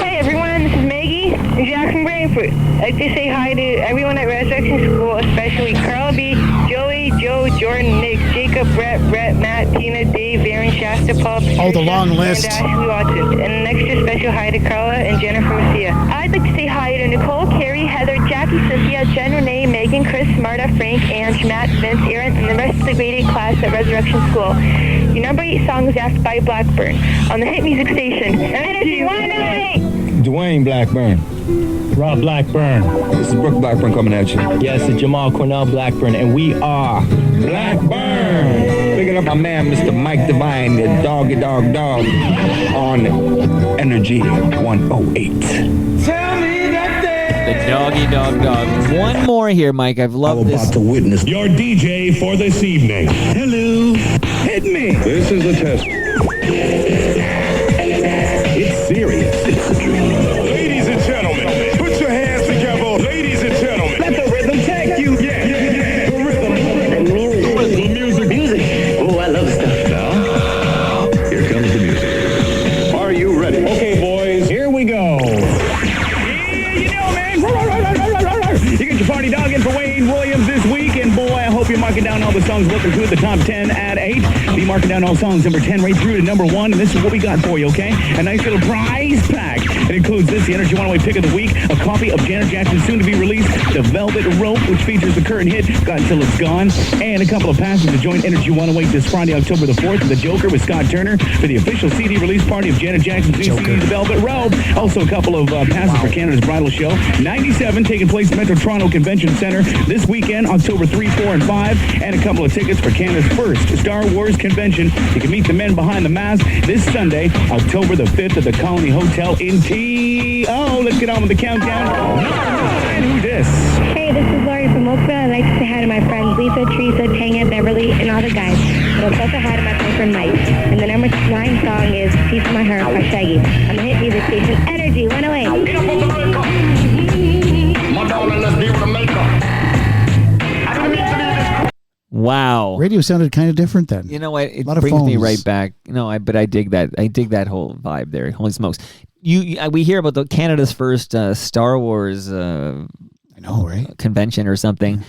Hey everyone, this is Maggie in Jackson Brainford. I'd like to say hi to everyone at Resurrection School, especially Carl B, Joey, Joe, Jordan, Nick, Jacob, Brett, Matt, Tina, Dave, Aaron, Shasta, Paul, Oh, the long list. and Ashley Watson. And an extra special hi to Carla and Jennifer Lucia. I'd like to say hi to Nicole, Carrie, Heather, Jackie, Cynthia, Jen, Renee, Megan, Chris, Marta, Frank, Ange, Matt, Vince, Aaron, and the rest of the grade 8 class at Resurrection School. Your number 8 song is asked by Blackburn on the hit music station. Energy 108! Dwayne Blackburn. Rob Blackburn. This is Brooke Blackburn coming at you. Yes, it's Jamal Cornell Blackburn, and we are Blackburn. Picking up my man, Mr. Mike Devine, the doggy dog on Energy 108. Tell me that The doggy dog. One more here, Mike. I've loved this. About to witness your DJ for this evening. Hello. Hit me. This is a test. It's serious. It's a dream. Ladies and gentlemen, put your hands together. Ladies and gentlemen, let the rhythm take you. Yeah. The rhythm. The music. Oh, I love stuff. Now, here comes the music. Are you ready? Okay, boys, here we go. Yeah, you know, man. You get your party dog in for Wayne Williams this week, and boy, I hope you're marking down all the songs working through the top 10 at 8. Be marking down all songs number 10 right through to number 1, and this is what we got for you, okay? A nice little prize pack. It includes this, the Energy 108 Pick of the Week, a copy of Janet Jackson's soon-to-be-released The Velvet Rope, which features the current hit, Got Till It's Gone, and a couple of passes to join Energy 108 this Friday, October the 4th, The Joker with Scott Turner for the official CD release party of Janet Jackson's new CD, The Velvet Rope. Also a couple of passes for Canada's Bridal Show, 97, taking place at Metro Toronto Convention Center this weekend, October 3, 4, and 5, and a couple of tickets for Canada's first Star Wars convention. You can meet the men behind the mask this Sunday, October the 5th at the Colony Hotel in T.O. Let's get on with the countdown. And who's this? Hey, this is Lori from Oakville. I'd like to say hi to my friends Lisa, Teresa, Tanya, Beverly, and all the guys. And I'll also hi to my boyfriend Mike. And the number 9 song is Piece of My Heart by Shaggy on the hit music station Energy 108. My darling, let's be with the makeup. Wow. Radio sounded kind of different then. You know what? It A lot of brings me phones. right back. But I dig that. I dig that whole vibe there. Holy smokes! We hear about the Canada's first Star Wars. I know, right? Convention or something.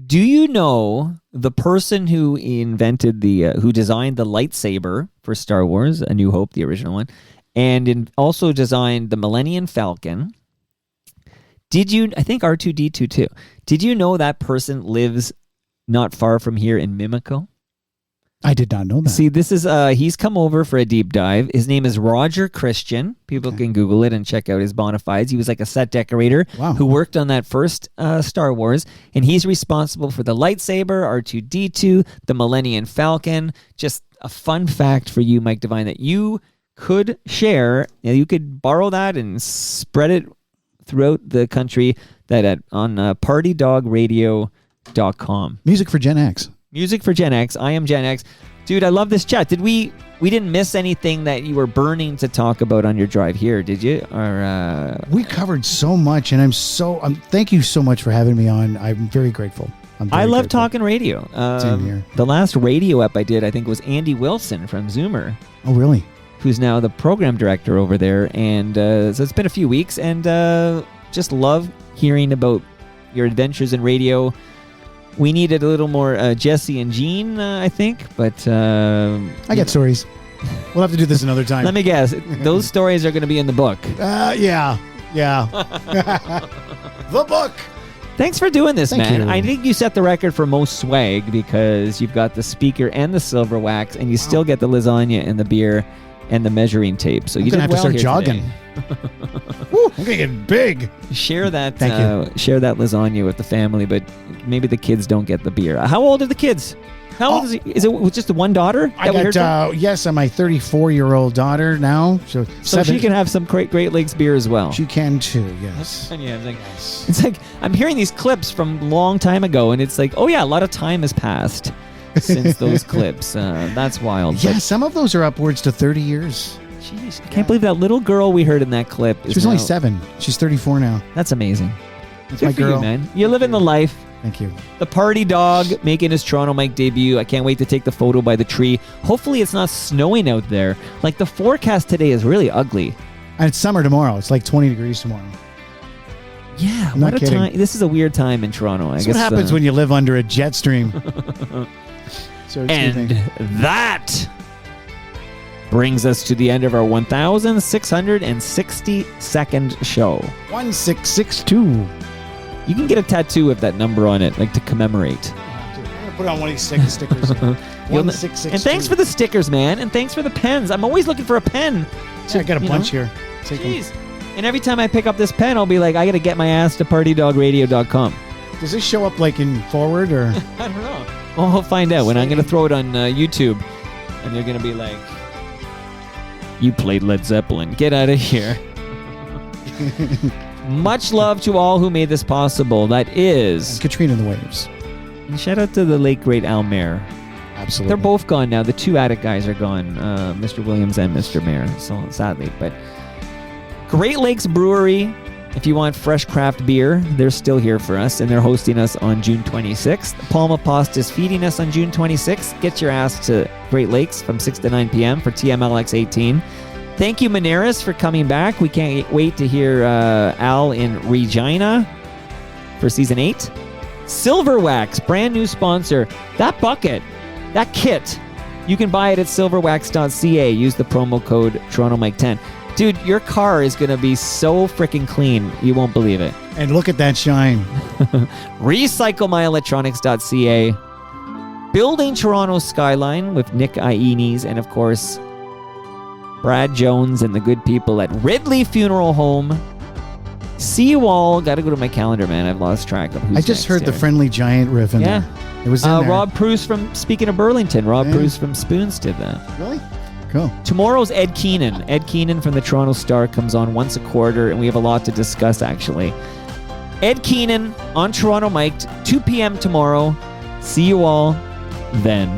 Do you know the person who invented who designed the lightsaber for Star Wars, A New Hope, the original one, and also designed the Millennium Falcon? I think R2-D2 too. Did you know that person lives not far from here in Mimico? I did not know that. See, this is he's come over for a deep dive. His name is Roger Christian. People can Google it and check out his bona fides. He was like a set decorator who worked on that first Star Wars, and he's responsible for the lightsaber, R2-D2, the Millennium Falcon. Just a fun fact for you, Mike Devine, that you could share. You could borrow that and spread it throughout the country on partydogradio.com. Music for Gen X. Music for Gen X. I am Gen X. Dude, I love this chat. Did we didn't miss anything that you were burning to talk about on your drive here, did you? Or we covered so much, and thank you so much for having me on. I'm very grateful. I love talking radio. Same here. The last radio ep I did, I think, was Andy Wilson from Zoomer. Oh, really? Who's now the program director over there. And so it's been a few weeks, and just love hearing about your adventures in radio. We needed a little more Jesse and Gene, I think, but... I got stories. We'll have to do this another time. Let me guess. Those stories are going to be in the book. Yeah. The book. Thanks for doing this, Thank man. you. I think you set the record for most swag because you've got the speaker and the silver wax, and you still get the lasagna and the beer and the measuring tape. So I'm you gonna did have to well start here jogging. today. Woo, I'm gonna get big. Share that. Thank you. Share that lasagna with the family, but maybe the kids don't get the beer. How old are the kids? How old is he? Is it just the one daughter? I got yes, I'm my 34-year-old daughter now. So she can have some Great Lakes beer as well. She can too. Yes. It's like I'm hearing these clips from a long time ago, and it's like, oh yeah, a lot of time has passed since those clips. That's wild. Yeah, some of those are upwards to 30 years. Jeez, I can't believe that little girl we heard in that clip. She was only 7. She's 34 now. That's amazing. That's Good my for girl. you, man. You're living the life. Thank you. The party dog making his Toronto Mike debut. I can't wait to take the photo by the tree. Hopefully it's not snowing out there. Like, the forecast today is really ugly. And it's summer tomorrow. It's like 20 degrees tomorrow. Yeah, I'm what not a kidding. time. This is a weird time in Toronto. That's what happens when you live under a jet stream. So And that brings us to the end of our 1,662nd show. 1662. You can get a tattoo with that number on it, like to commemorate. I'm gonna put on one of these stickers. 1662. And thanks for the stickers, man. And thanks for the pens. I'm always looking for a pen. Yeah, I got a bunch here. Jeez. And every time I pick up this pen, I'll be like, I got to get my ass to partydogradio.com. Does this show up like in forward or? I don't know. Well, we'll find out when I'm going to throw it on YouTube. And they're going to be like, you played Led Zeppelin. Get out of here. Much love to all who made this possible. That is Katrina and the Waves. And shout out to the late great Al Mayer. Absolutely. They're both gone now. The two Attic guys are gone, Mr. Williams and Mr. Mayer. So sadly, but Great Lakes Brewery, if you want fresh craft beer, they're still here for us, and they're hosting us on June 26th. Palma Pasta is feeding us on June 26th. Get your ass to Great Lakes from 6 to 9 p.m. for TMLX 18. Thank you, Moneris, for coming back. We can't wait to hear Al in Regina for Season 8. Silver Wax, brand new sponsor. That bucket, that kit, you can buy it at silverwax.ca. Use the promo code TorontoMike10. Dude, your car is going to be so freaking clean, you won't believe it. And look at that shine. RecycleMyElectronics.ca. Building Toronto's skyline with Nick Iones, and of course, Brad Jones and the good people at Ridley Funeral Home. See you all. Got to go to my calendar, man. I've lost track of who's I just heard the Friendly Giant riff in there. It was in there. Rob Pruce from, speaking of Burlington, Rob Pruce from Spoons did that. Really? Cool. Tomorrow's Ed Keenan. Ed Keenan from the Toronto Star comes on once a quarter, and we have a lot to discuss, actually. Ed Keenan on Toronto Mike, 2 p.m. tomorrow. See you all then.